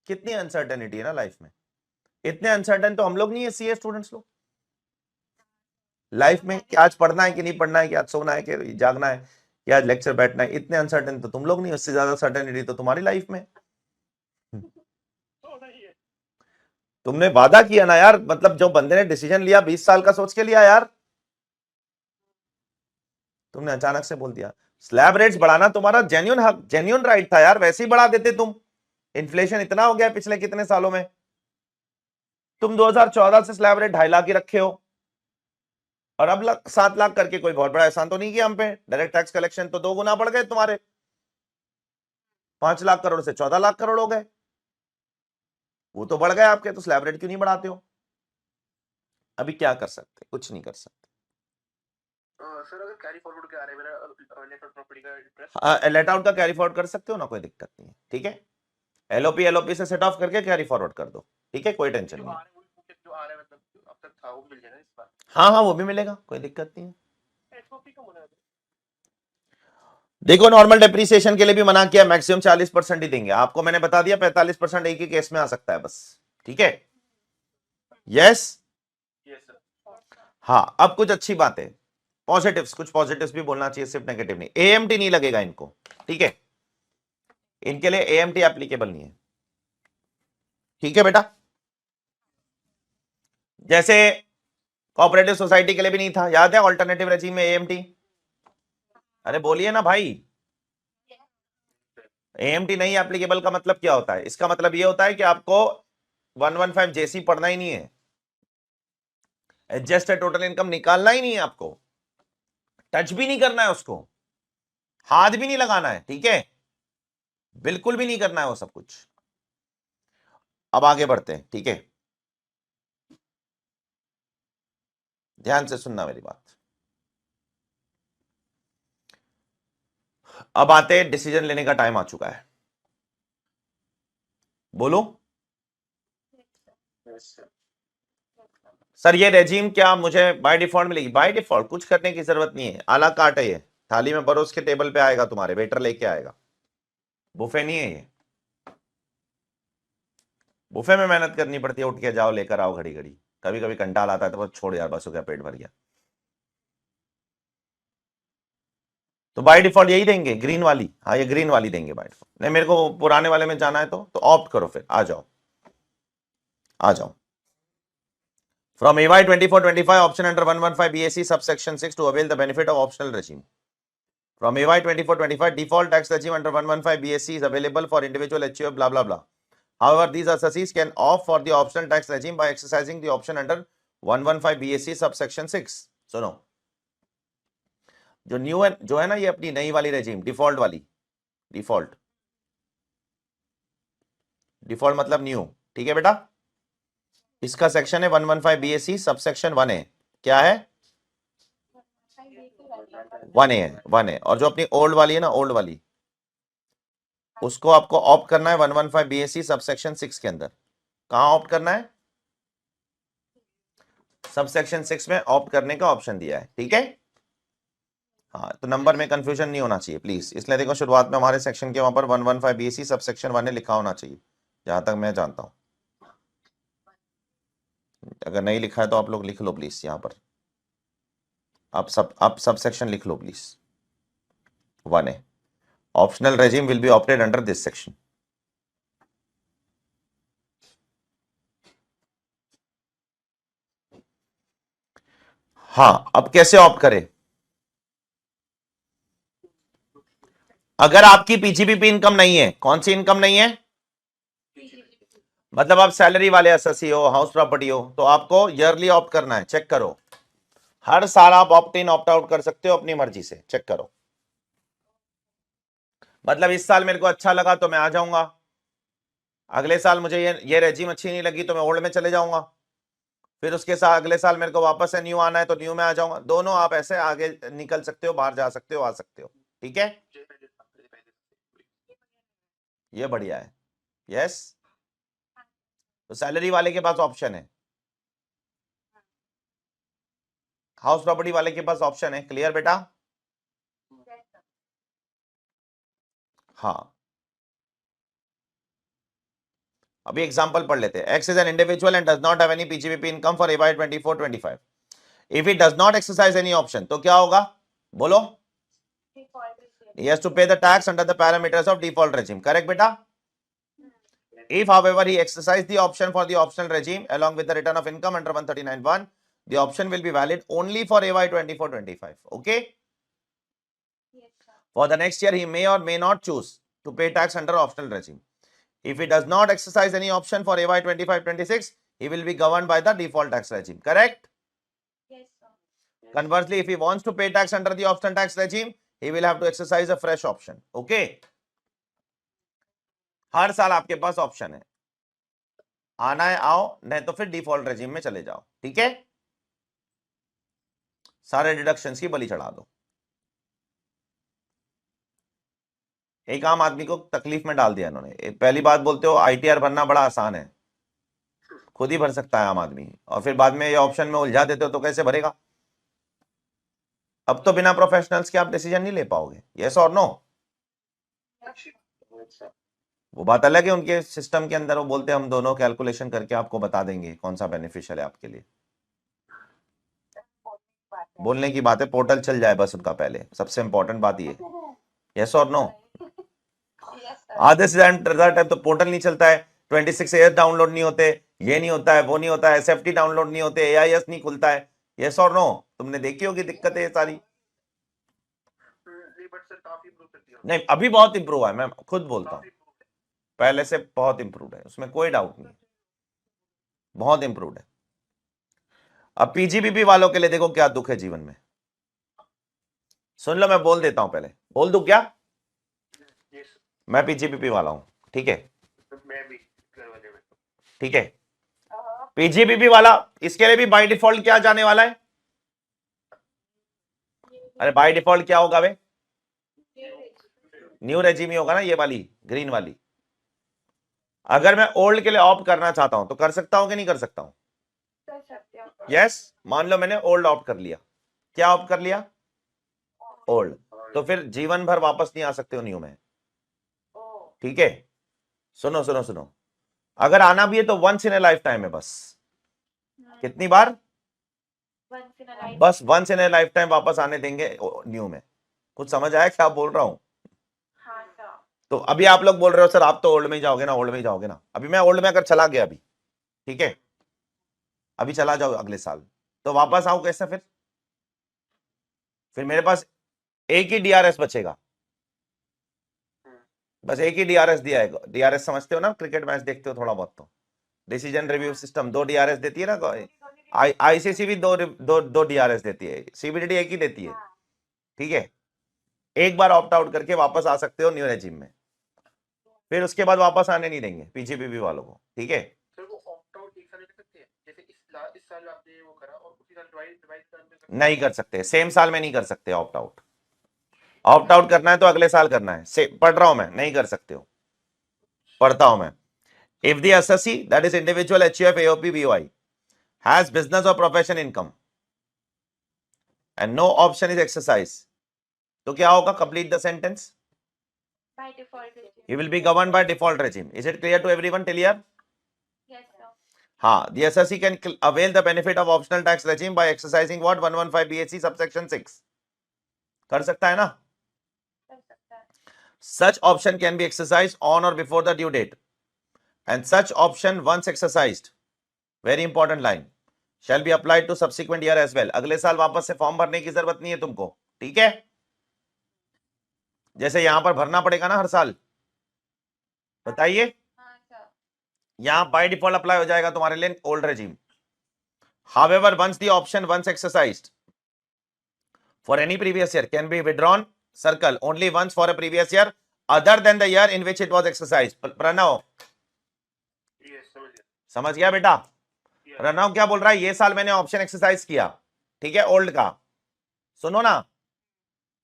कितनी अनसर्टेनिटी है ना लाइफ में. इतने अनसर्टेन तो हम लोग नहीं है, सीए स्टूडेंट्स लोग. लाइफ में कि आज पढ़ना है कि नहीं पढ़ना है, कि आज सोना है कि जागना है, कि आज लेक्चर बैठना है, इतने अनसर्टेन तो तुम लोग नहीं. उससे ज्यादा सर्टेनिटी तो तुम्हारी लाइफ में. तुमने वादा किया ना यार, मतलब जो बंदे ने डिसीजन लिया 20 साल का सोच के लिया यार. तुमने अचानक से बोल दिया. स्लैब रेट्स बढ़ाना तुम्हारा जेन्युइन हक, जेन्युइन राइट था यार, वैसे ही बढ़ा देते तुम. इन्फ्लेशन इतना हो गया पिछले कितने सालों में. तुम 2014 से स्लैब रेट 2.5 लाख ही रखे हो, और अब 7 लाख करके कोई बहुत बड़ा एहसान तो नहीं किया हम पे. डायरेक्ट टैक्स कलेक्शन तो 2 गुना बढ़ गए तुम्हारे. 5 लाख करोड़ से 14 लाख करोड़ हो गए. वो तो बढ़ गए आपके, तो स्लैब रेट क्यों नहीं बढ़ाते हो? अभी क्या कर सकते? कुछ नहीं कर सकते. सर अगर कैरी फॉरवर्ड के आ रहे हैं मेरा लेट आउट प्रॉपर्टी का इंटरेस्ट. हाँ, लेट आउट का कैरी फॉरवर्ड कर सकते हो ना, कोई दिक्कत नहीं है. ठीक है. एलओपी से सेट ऑफ करके कैरी फॉरवर्ड कर दो. ठीक है, कोई टेंशन जो नहीं. आ रहे हैं जो आ रहे हैं मतलब अब तक था वो मिल जाएगा इस बार. हाँ, वो भी मिलेगा, कोई दिक्कत नहीं है. एसओपी का होना है. देखो, नॉर्मल डेप्रिसिएशन के लिए भी मना किया, मैक्सिमम 40% ही देंगे आपको. मैंने बता दिया 45% एक ही केस में आ सकता है बस. ठीक है. यस. Yes sir. हाँ, अब कुछ अच्छी बात है. पॉजिटिव्स, कुछ पॉजिटिव्स भी बोलना चाहिए, सिर्फ नेगेटिव नहीं. एएमटी नहीं लगेगा इनको. ठीक है. इनके लिए एएमटी एप्लीकेबल नहीं है. ठीक है बेटा. जैसे कोऑपरेटिव सोसाइटी के लिए भी नहीं था, याद है ऑल्टरनेटिव रेजिम में एएमटी. अरे बोलिए ना भाई. एएमटी नहीं एप्लीकेबल का मतलब क्या होता है? इसका मतलब ये होता है कि आपको 115 जेसी पढ़ना ही नहीं है, एडजस्टेड टोटल इनकम निकालना ही नहीं है आपको, टच भी नहीं करना है उसको, हाथ भी नहीं लगाना है. ठीक है, बिल्कुल भी नहीं करना है वो सब कुछ. अब आगे बढ़ते हैं. ठीक है, ध्यान से सुनना मेरी बात. अब आते हैं, डिसीजन लेने का टाइम आ चुका है. बोलो Yes, sir. सर, ये रेजिम क्या मुझे बाय डिफॉल्ट मिलेगी? बाय डिफॉल्ट कुछ करने की जरूरत नहीं है. आला काट है ये, थाली में परोस के टेबल पे आएगा, तुम्हारे वेटर लेके आएगा. बुफे नहीं है ये. बुफे में मेहनत करनी पड़ती है, उठ के जाओ लेकर आओ घड़ी घड़ी. कभी कभी कंटाल आता है तो बस छोड़ यार, बस हो गया, पेट भर गया. तो बाय डिफॉल्ट यही देंगे, ग्रीन वाली. हाँ, ये ग्रीन वाली देंगे बाय डिफॉल्ट. नहीं, मेरे को पुराने वाले में जाना है तो ऑप्ट करो, फिर आ जाओ, आ जाओ. From AY 24-25 option under 115 BAC subsection 6 to avail the benefit of optional regime. From AY 24-25 default tax regime under 115 BAC is available for individual HUF blah blah blah. However, these assessees can opt for the optional tax regime by exercising the option under 115 BAC subsection 6. So no. जो new है, जो है ना ये अपनी नई वाली regime, default वाली, डिफॉल्ट, डिफॉल्ट मतलब न्यू, ठीक है बेटा। इसका सेक्शन है 115 BAC, सब सेक्शन 1A, क्या है 1A है, 1A। और जो अपनी ओल्ड वाली है ना, ओल्ड वाली, उसको आपको ऑप्ट करना है 115 BAC सब सेक्शन 6 के अंदर। कहां ऑप्ट करना है, सब सेक्शन 6 में ऑप्ट करने का ऑप्शन दिया है, ठीक है। हाँ, तो नंबर में कंफ्यूजन नहीं होना चाहिए प्लीज, इसलिए देखो शुरुआत में हमारे सेक्शन के वहां पर 115 BAC सब सेक्शन 1 लिखा होना चाहिए, जहां तक मैं जानता हूं। अगर नहीं लिखा है तो आप लोग लिख लो प्लीज यहाँ पर, आप सब सेक्शन लिख लो please. 1A, optional regime will be operate under this section. हाँ, अब कैसे ऑप्ट करें, अगर आपकी पीजीबीपी इनकम नहीं है, कौन सी इनकम नहीं है, मतलब आप सैलरी वाले एसएससी हो, हाउस प्रॉपर्टी हो, तो आपको ईयरली ऑप्ट करना है। चेक करो, हर साल आप ऑप्ट इन ऑप्ट आउट कर सकते हो अपनी मर्जी से, चेक करो। मतलब इस साल मेरे को अच्छा लगा तो मैं आ जाऊंगा, अगले साल मुझे ये रेजिम अच्छी नहीं लगी तो मैं ओल्ड में चले जाऊंगा, फिर उसके साथ अगले साल मेरे को वापस से न्यू आना है तो न्यू में आ जाऊंगा। दोनों आप ऐसे आगे निकल सकते हो, बाहर जा सकते हो, आ सकते हो, ठीक है। ये बढ़िया है, यस। तो सैलरी वाले के पास ऑप्शन है, हाउस प्रॉपर्टी वाले के पास ऑप्शन है, क्लियर बेटा। हाँ, अभी एग्जांपल पढ़ लेते हैं। X is an individual and does not have any PGBP income for AY 24-25। If he does not exercise any option तो क्या होगा, बोलो। He has to pay the tax under the parameters of default regime, correct beta? If however he exercised the option for the optional regime along with the return of income under 139(1), the option will be valid only for AY 24-25, okay? For the next year he may or may not choose to pay tax under optional regime. If he does not exercise any option for AY 25-26, he will be governed by the default tax regime, correct? Yes, sir. Conversely, if he wants to pay tax under the optional tax regime, he will have to exercise a fresh option, okay? हर साल आपके पास option है, आना है आओ, नहीं तो फिर default regime में चले जाओ, ठीक है। सारे डिडक्शंस की बलि चढ़ा दो, एक आम आदमी को तकलीफ में डाल दिया इन्होंने। पहली बात बोलते हो आईटीआर भरना बड़ा आसान है, खुद ही भर सकता है आम आदमी, और फिर बाद में ये ऑप्शन में उलझा देते हो तो कैसे भरेगा। अब तो बिना प्रोफेशनल्स के आप डिसीजन नहीं ले पाओगे, यस और नो। वो बात अलग है, उनके सिस्टम के अंदर वो बोलते हैं हम दोनों कैलकुलेशन करके आपको बता देंगे कौन सा बेनिफिशियल है आपके लिए। बोलने की बात है, पोर्टल चल जाए बस उनका पहले, सबसे इंपॉर्टेंट बात ये, यस और नो। आधे से ज्यादा टाइम तो पोर्टल नहीं चलता है, 26 एयर डाउनलोड नहीं होते, ये नहीं होता है, वो नहीं होता है, एसएफटी डाउनलोड नहीं होते, एआईएस नहीं खुलता है, यस और नो। तुमने देखी होगी दिक्कतें ये सारी। नहीं, अभी बहुत इंप्रूव है, मैं खुद बोलता हूँ, पहले से बहुत इंप्रूव है, उसमें कोई डाउट नहीं, बहुत इंप्रूव है। अब पीजीबीपी वालों के लिए देखो क्या दुख है जीवन में, सुन लो, मैं बोल देता हूं, पहले बोल दूं क्या। मैं पीजीबीपी वाला हूं, ठीक है, ठीक है। पीजीबीपी वाला, इसके लिए भी बाय डिफॉल्ट क्या जाने वाला है, अरे बाय डिफॉल्ट क्या होगा वे, न्यू रेजिम ही होगा ना, ये वाली ग्रीन वाली। अगर मैं ओल्ड के लिए ऑप्ट करना चाहता हूं तो कर सकता हूं कि नहीं कर सकता हूं, यस। मान लो मैंने ओल्ड ऑप्ट कर लिया, क्या ऑप्ट कर लिया, ओल्ड, तो फिर जीवन भर वापस नहीं आ सकते हो न्यू में, ठीक है। सुनो सुनो सुनो, अगर आना भी है तो once in a life time है बस। कितनी बार, बस once in a life time वापस आने देंगे न्यू में। कुछ समझ आया क्या बोल रहा हूं। तो अभी आप लोग बोल रहे हो सर आप तो ओल्ड में ही जाओगे ना, ओल्ड में ही जाओगे ना। अभी मैं ओल्ड में अगर चला गया अभी, ठीक है, अभी चला जाओ अगले साल, तो वापस आऊं कैसे फिर मेरे पास एक ही डीआरएस बचेगा, बस एक ही डीआरएस दिया है। डीआरएस समझते हो ना, क्रिकेट मैच देखते हो थोड़ा बहुत, तो डिसीजन रिव्यू सिस्टम 2 डीआरएस देती है ना, आईसीसी भी दो डीआरएस देती है, सीबीडीटी एक ही देती है, ठीक है, एक बार ऑप्ट आउट करके वापस आ सकते हो न्यू रेजिम में, फिर उसके बाद वापस आने नहीं देंगे पीजीपीबी वालों को, ठीक है। सर वो ऑप्ट आउट एक साल में कर सकते हैं, जैसे इस साल आपने वो करा और उसी साल रिवाइज करना नहीं कर सकते, सेम साल में नहीं कर सकते ऑप्ट आउट। ऑप्ट आउट करना है तो अगले साल करना है। पढ़ रहा हूं मैं, नहीं कर सकते हो, पढ़ता हूं मैं। If the assessee that is individual HUF AOP BOI has business और profession income and no option is exercise, तो क्या होगा? Complete the sentence. By default regime. You will be governed by default regime. Is it clear to everyone till here? Yes, sir. हाँ, the SSC can avail the benefit of optional tax regime by exercising what 115 BSc subsection 6. कर सकता है ना? कर सकता है. Such option can be exercised on or before the due date, and such option once exercised, very important line, shall be applied to subsequent year as well. अगले साल वापस से फॉर्म भरने की जरूरत नहीं है तुमको, ठीक है? जैसे यहां पर भरना पड़ेगा ना हर साल, बताइए। हाँ सर. यहां बाय डिफॉल्ट अप्लाई हो जाएगा तुम्हारे लिए old regime. However, once the option once exercised for any previous year can be withdrawn, circle only once for a previous year other than the year in which it was exercised. Pranav समझ गया बेटा? प्रणव क्या बोल रहा है? ये साल मैंने ऑप्शन एक्सरसाइज किया, ठीक है, ओल्ड का, सुनो ना,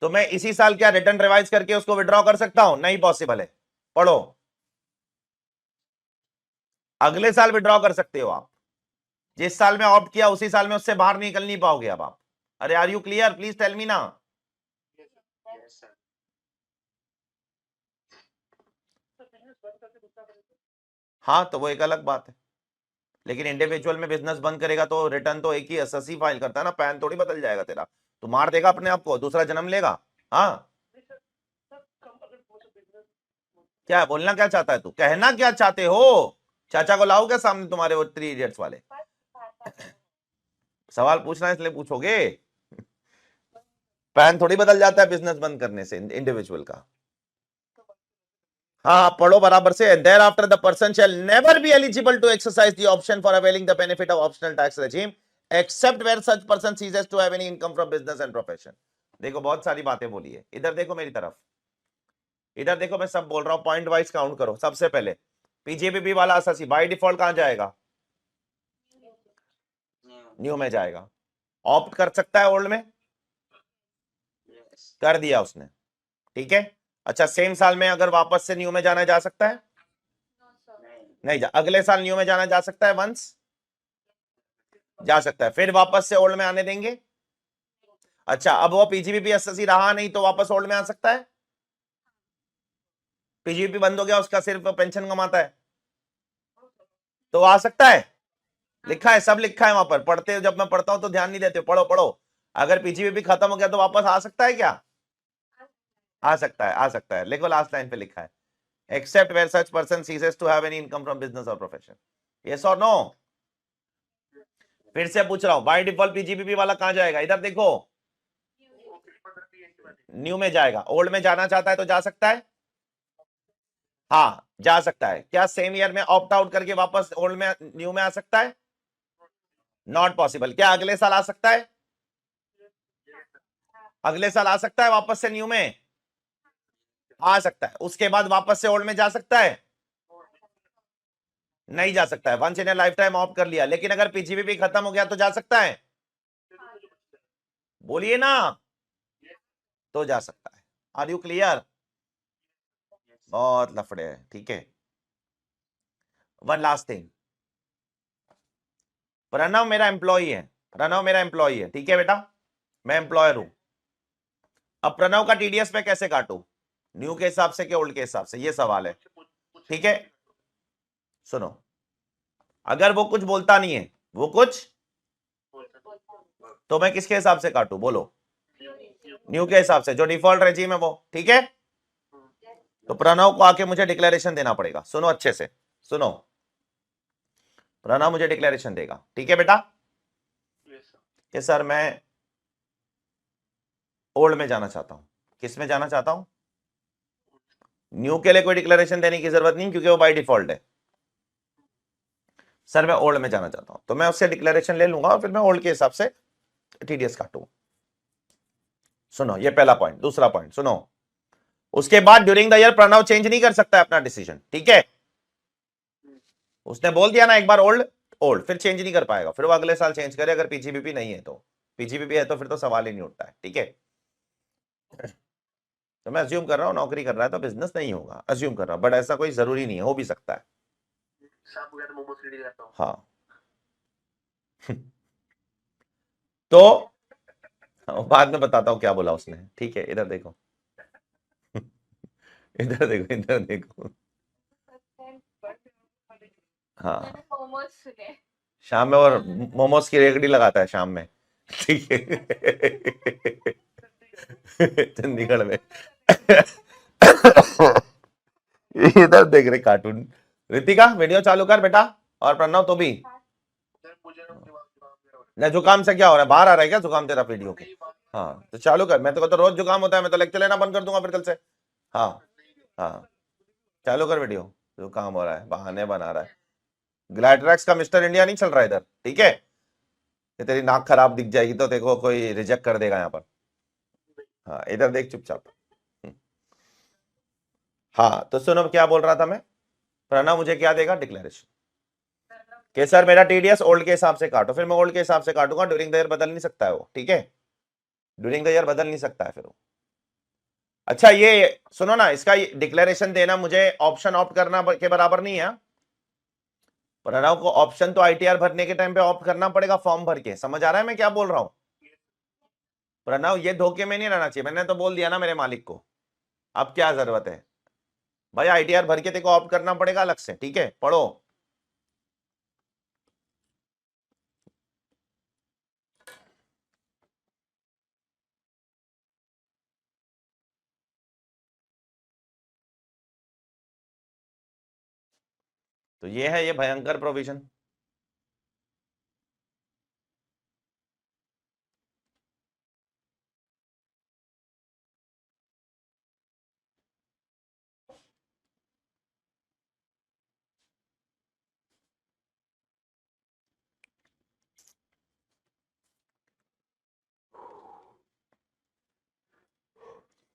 तो मैं इसी साल क्या रिटर्न रिवाइज करके उसको विड्रॉ कर सकता हूं? नहीं पॉसिबल है। पढ़ो, अगले साल विड्रॉ कर सकते हो आप, जिस साल में ऑप्ट किया उसी साल में उससे बाहर निकल नहीं पाओगे अब आप। अरे are you clear? Please tell me ना। Yes, sir. हाँ, तो वो एक अलग बात है, लेकिन इंडिविजुअल में बिजनेस बंद करेगा तो रिटर्न तो एक ही एसएससी फाइल करता है ना, पैन थोड़ी बदल जाएगा तेरा, तो मार देगा अपने आप को, दूसरा जन्म लेगा। हाँ, क्या बोलना क्या चाहता है तू? कहना क्या चाहते हो? चाचा को लाओ क्या सामने तुम्हारे वो 3 इडियट्स वाले? सवाल पूछना है इसलिए पूछोगे, पैन थोड़ी बदल जाता है बिजनेस बंद करने से इंडिविजुअल का। हाँ, पढ़ो बराबर से। thereafter the person shall never be eligible to exercise the option for availing the benefit of optional tax regime except where such person ceases to have any income from business and profession. देखो बहुत सारी बातें बोली है, इधर देखो मेरी तरफ, इधर देखो, मैं सब बोल रहा हूं, पॉइंट वाइज काउंट करो। सबसे पहले पीजीपीबी वाला एसएससी बाय डिफॉल्ट कहां जाएगा? न्यू में जाएगा। ऑप्ट कर सकता है ओल्ड में? Yes. कर दिया उसने, ठीक है। अच्छा, सेम साल में अगर वापस से न्यू में जाना जा सकता है? No, sir. नहीं जा। अगले साल न्यू में जाना जा सकता है? वंस जा सकता है, फिर वापस से ओल्ड में आने देंगे? अच्छा, अब वो पीजीपीबी एसएससी रहा नहीं तो वापस ओल्ड में आ सकता है? पीजीपी बंद हो गया, उसका सिर्फ पेंशन कमाता है तो आ सकता है? लिखा है, सब लिखा है वहां पर, पढ़ते हो, जब मैं पढ़ता हूं तो ध्यान नहीं देते हो, पढ़ो पढ़ो। अगर पीजीपीबी खत्म हो गया तो वापस आ सकता है क्या? आ सकता है, आ सकता है। लिखो, लास्ट लाइन पे लिखा है, except where such person ceases to have any income from business or profession. Yes or no? फिर से पूछ रहा हूं, बाय डिफॉल्ट पीजीपीबी वाला कहां जाएगा? इधर देखो, न्यू में जाएगा। ओल्ड में जाना चाहता है तो जा सकता है? हाँ, जा सकता है। क्या सेम ईयर में ऑप्ट आउट करके वापस ओल्ड में न्यू में आ सकता है? Not possible. क्या अगले साल आ सकता है? अगले साल आ सकता है वापस से न्यू में? आ सकता है। उसके बाद वापस से ओल्ड में जा सकता है? नहीं जा सकता है। Once in a life time opt कर लिया, लेकिन अगर पीजीपीबी खत्म हो गया तो जा सकता है? बोलिए ना, तो जा सकता है। Are you clear? बहुत लफड़े हैं, ठीक है। वन लास्ट थिंग, प्रणव मेरा एम्प्लॉई है, प्रणव मेरा एम्प्लॉई है, ठीक है बेटा, मैं एम्प्लॉयर हूं। अब प्रणव का टीडीएस में कैसे काटू? न्यू के हिसाब से कि ओल्ड के हिसाब से, ये सवाल है, ठीक है। सुनो, अगर वो कुछ बोलता नहीं है, वो कुछ, तो मैं किसके हिसाब से काटू? बोलो, न्यू के हिसाब से, जो डिफॉल्ट रेजिम है वो, ठीक है। तो प्रणव को आके मुझे डिक्लेरेशन देना पड़ेगा। सुनो अच्छे से, सुनो, प्रणव मुझे डिक्लेरेशन देगा, ठीक है बेटा, कि सर मैं ओल्ड में जाना चाहता हूं। किस में जाना चाहता हूं? न्यू के लिए कोई डिक्लेरेशन देने की जरूरत नहीं, क्योंकि वो बाय डिफॉल्ट है। सर मैं ओल्ड में जाना चाहता हूं, तो मैं उससे डिक्लेरेशन ले लूंगा और फिर मैं ओल्ड के हिसाब से टीडीएस काटूंगा। सुनो ये पहला पॉइंट। दूसरा पॉइंट सुनो, उसके बाद during the year Pranav change नहीं कर सकता है अपना डिसीजन, ठीक है। उसने बोल दिया ना एक बार ओल्ड ओल्ड, फिर चेंज नहीं कर पाएगा, फिर वो अगले साल चेंज करे अगर पीजीबीपी नहीं है तो। पीजीबीपी है तो फिर तो सवाल ही नहीं उठता है, ठीक है। तो मैं अज्यूम कर रहा हूँ नौकरी कर रहा है तो बिजनेस नहीं होगा, अज्यूम कर रहा हूँ, बट ऐसा कोई जरूरी नहीं है, हो भी सकता है। शाम को गया तो मोमोज रेडी रहता हूँ। हाँ तो बाद में बताता हूँ क्या बोला उसने, ठीक है। इधर देखो इधर देखो, इधर देखो। हाँ मैंने मोमोज सुने। शाम में और मोमोज की रेगड़ी लगाता है शाम में, ठीक है चंडीगढ़ में इधर देख रहे कार्टून। रितिका वीडियो चालू कर बेटा, और प्रणव तो भी। सर मुझे ना जुकाम मेरा हो ना जुकाम से क्या हो रहा है, बाहर आ रहा है क्या जुकाम तेरा वीडियो के? रहा है। हाँ तो चालू कर, मैं तो रोज जुकाम होता है, मैं तो लेक्चर लेना बंद कर दूंगा फिर कल से। हाँ हाँ चालू कर वीडियो, जुकाम हो रहा है बहाने बना रहा है। ग्लाइट्रैक्स का मिस्टर इंडिया नहीं चल रहा है इधर, ठीक है। ये तेरी नाक खराब दिख जाएगी तो देखो कोई रिजेक्ट कर देगा यहाँ पर। हाँ इधर देख चुपचाप। हाँ तो सुनो क्या बोल रहा था मैं, प्रणव मुझे क्या देगा, डिक्लेरेशन कि सर मेरा टीडीएस ओल्ड के हिसाब से काटो, फिर मैं ओल्ड के हिसाब से काटूंगा, ड्यूरिंग द ईयर बदल नहीं सकता है वो, ठीक है। ड्यूरिंग द ईयर बदल नहीं सकता है फिर वो। अच्छा ये सुनो ना, इसका डिक्लेरेशन देना मुझे ऑप्शन ऑप्ट करना के बराबर नहीं है। प्रणव को ऑप्शन तो आईटीआर भरने के टाइम पे ऑप्ट करना पड़ेगा फॉर्म भर के, समझ आ रहा है मैं क्या बोल रहा हूं? प्रणव ये धोखे में नहीं रहना चाहिए, मैंने तो बोल दिया ना मेरे मालिक को, अब क्या जरूरत है भाई, आईटीआर भर के देखो ऑप्ट करना पड़ेगा अलग से, ठीक है। पढ़ो तो ये है ये भयंकर प्रोविजन।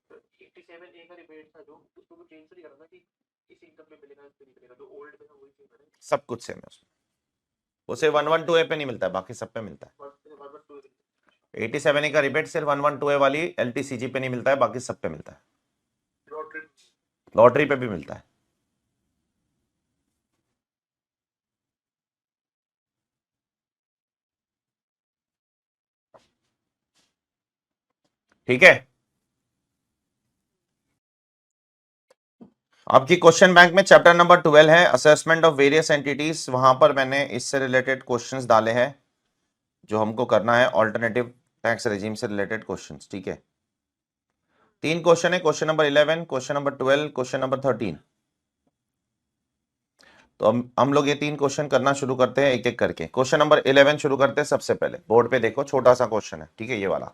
तो 87 ए का रिबेट था जो, उसको भी चेंज नहीं करना कि इस इनकम में मिलेगा तो नहीं मिलेगा, जो ओल्ड में था वही चेंज करें। सब कुछ सेम है उसमें, उसे 112A पे नहीं मिलता है, बाकी सब पे मिलता है। 87A का रिबेट सिर्फ 112A वाली एलटीसीजी पे नहीं मिलता है, बाकी सब पे मिलता है, लॉटरी पे भी मिलता है। ठीक है, आपकी क्वेश्चन बैंक में चैप्टर नंबर 12 है असेसमेंट ऑफ वेरियस एंटिटीज, वहां पर मैंने इससे रिलेटेड क्वेश्चंस डाले हैं जो हमको करना है, ऑल्टरनेटिव टैक्स रेजिम से रिलेटेड क्वेश्चंस, ठीक है। 3 क्वेश्चन है, question number 11, question number 12, question number 13। तो हम लोग ये 3 क्वेश्चन करना शुरू करते हैं एक एक करके। क्वेश्चन नंबर 11 शुरू करते हैं, सबसे पहले बोर्ड पे देखो, छोटा सा क्वेश्चन है, ठीक है, ये वाला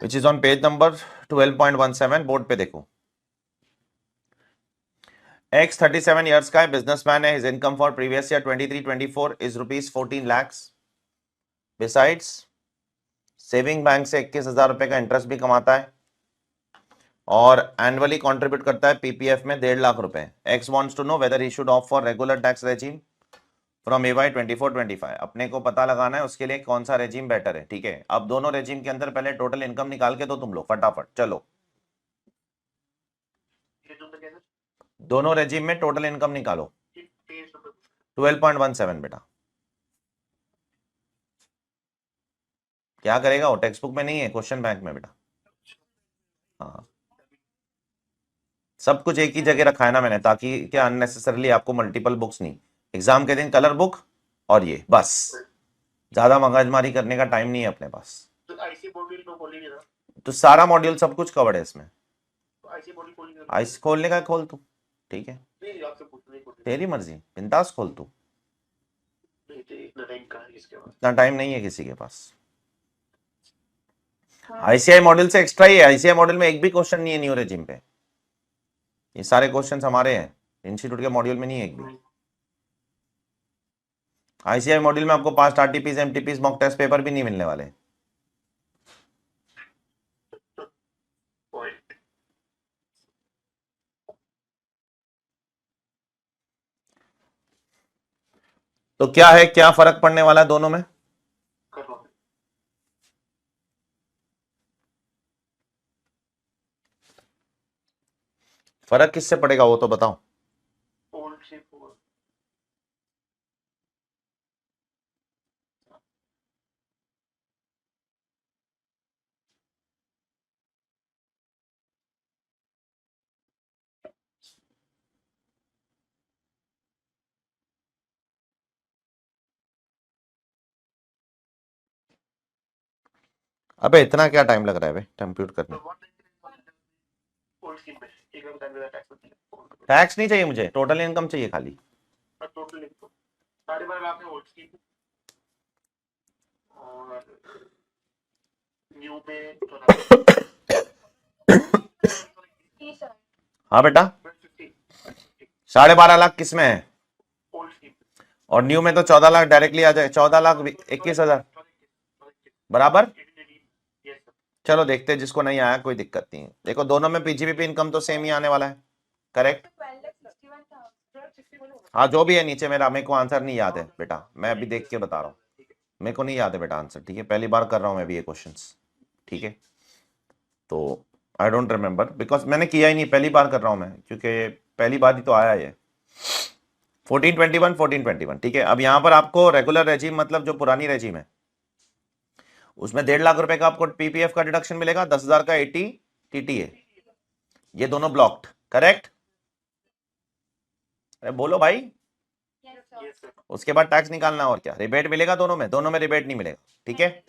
which is on page number 12.17, board पे देखो। X 37 years का है, बिजनेसमैन है, his income for previous year 23-24 is rupees 14 lakhs. Besides, saving bank से 21,000 रुपए का इंटरेस्ट भी कमाता है और एनुअली कंट्रीब्यूट करता है पीपीएफ में 1.5 लाख रुपए। X wants to know whether he should opt for regular tax regime from AY 24-25। अपने को पता लगाना है उसके लिए कौन सा रेजिम बेटर है, ठीक है। अब दोनों रेजिम के अंदर पहले टोटल इनकम निकाल के दो तुम लोग फटाफट, चलो। दोनों रेजिम में टोटल इनकम निकालो, 12.17 बेटा। क्या करेगा वो, टेक्स्ट बुक में नहीं है, क्वेश्चन बैंक में बेटा। हाँ सब कुछ एक ही जगह रखा है ना मैंने, ताकि क्या अननेसेसरली आपको मल्टीपल बुक्स नहीं, एग्जाम के दिन कलर बुक और ये बस, ज्यादा मगजमारी करने का टाइम नहीं है अपने पास। तो सारा मॉड्यूल सब कुछ कवर्ड है इसमें, आईसी खोलने का खोल तू, ठीक है, तेरी मर्जी, बिंदास खोल तू, इतना टाइम नहीं है किसी के पास। आईसीआई मॉड्यूल से एक्स्ट्रा ही है, आईसीआई मॉड्यूल में एक भी क्वेश्चन नहीं है न्यू रेजिम पे, ये सारे क्वेश्चंस हमारे हैं, इंस्टीट्यूट के मॉड्यूल में नहीं है एक भी। आईसीआई मॉड्यूल में आपको past RTPs MTPs mock test paper भी नहीं मिलने वाले, तो क्या है, क्या फर्क पड़ने वाला है दोनों में? कर रहा हूँ फर्क किससे पड़ेगा वो तो बताओ। ओल्ड शेप होगा अबे इतना क्या टाइम लग रहा है बे कंप्यूट करने? तो 199 ओल्ड स्कीम में 1 लाख टैक्स होती है टैक्स नहीं चाहिए मुझे, टोटल इनकम चाहिए खाली। और टोटल इनकम 12.5 लाख है ओल्ड स्कीम और न्यू में जी सर। हाँ बेटा, 50 12.5 लाख किस में है? ओल्ड स्कीम और न्यू में तो 14 लाख डायरेक्टली आ जाए, 14,21,000 बराबर। यस सर चलो देखते हैं, जिसको नहीं आया कोई दिक्कत नहीं है। देखो दोनों में पीजीबीपी इनकम तो सेम ही आने वाला है, करेक्ट? 12,61,000। हाँ जो भी है नीचे मेरा, मेरे को आंसर नहीं याद है बेटा, मैं अभी देख के बता रहा हूँ, मेरे को नहीं याद है बेटा आंसर, ठीक है? पहली बार कर रहा हूँ मैं भी ये क्वेश्चंस, ठीक है? तो आई डोंट रिमेम्बर बिकॉज मैंने किया ही नहीं, पहली बार कर रहा हूँ मैं, क्योंकि पहली बार ही तो आया ये 1421 1421, ठीक है? अब यहाँ पर आपको रेगुलर रेजिम मतलब जो पुरानी रेजिम है उसमें 1.5 लाख रुपए का आपको पीपीएफ का डिडक्शन मिलेगा, 10,000 का 80 टीटीए, ये दोनों ब्लॉक्ड, करेक्ट? अरे बोलो भाई। Yes sir. यस सर उसके बाद टैक्स निकालना, और क्या रिबेट मिलेगा दोनों में? दोनों में रिबेट नहीं मिलेगा, ठीक है?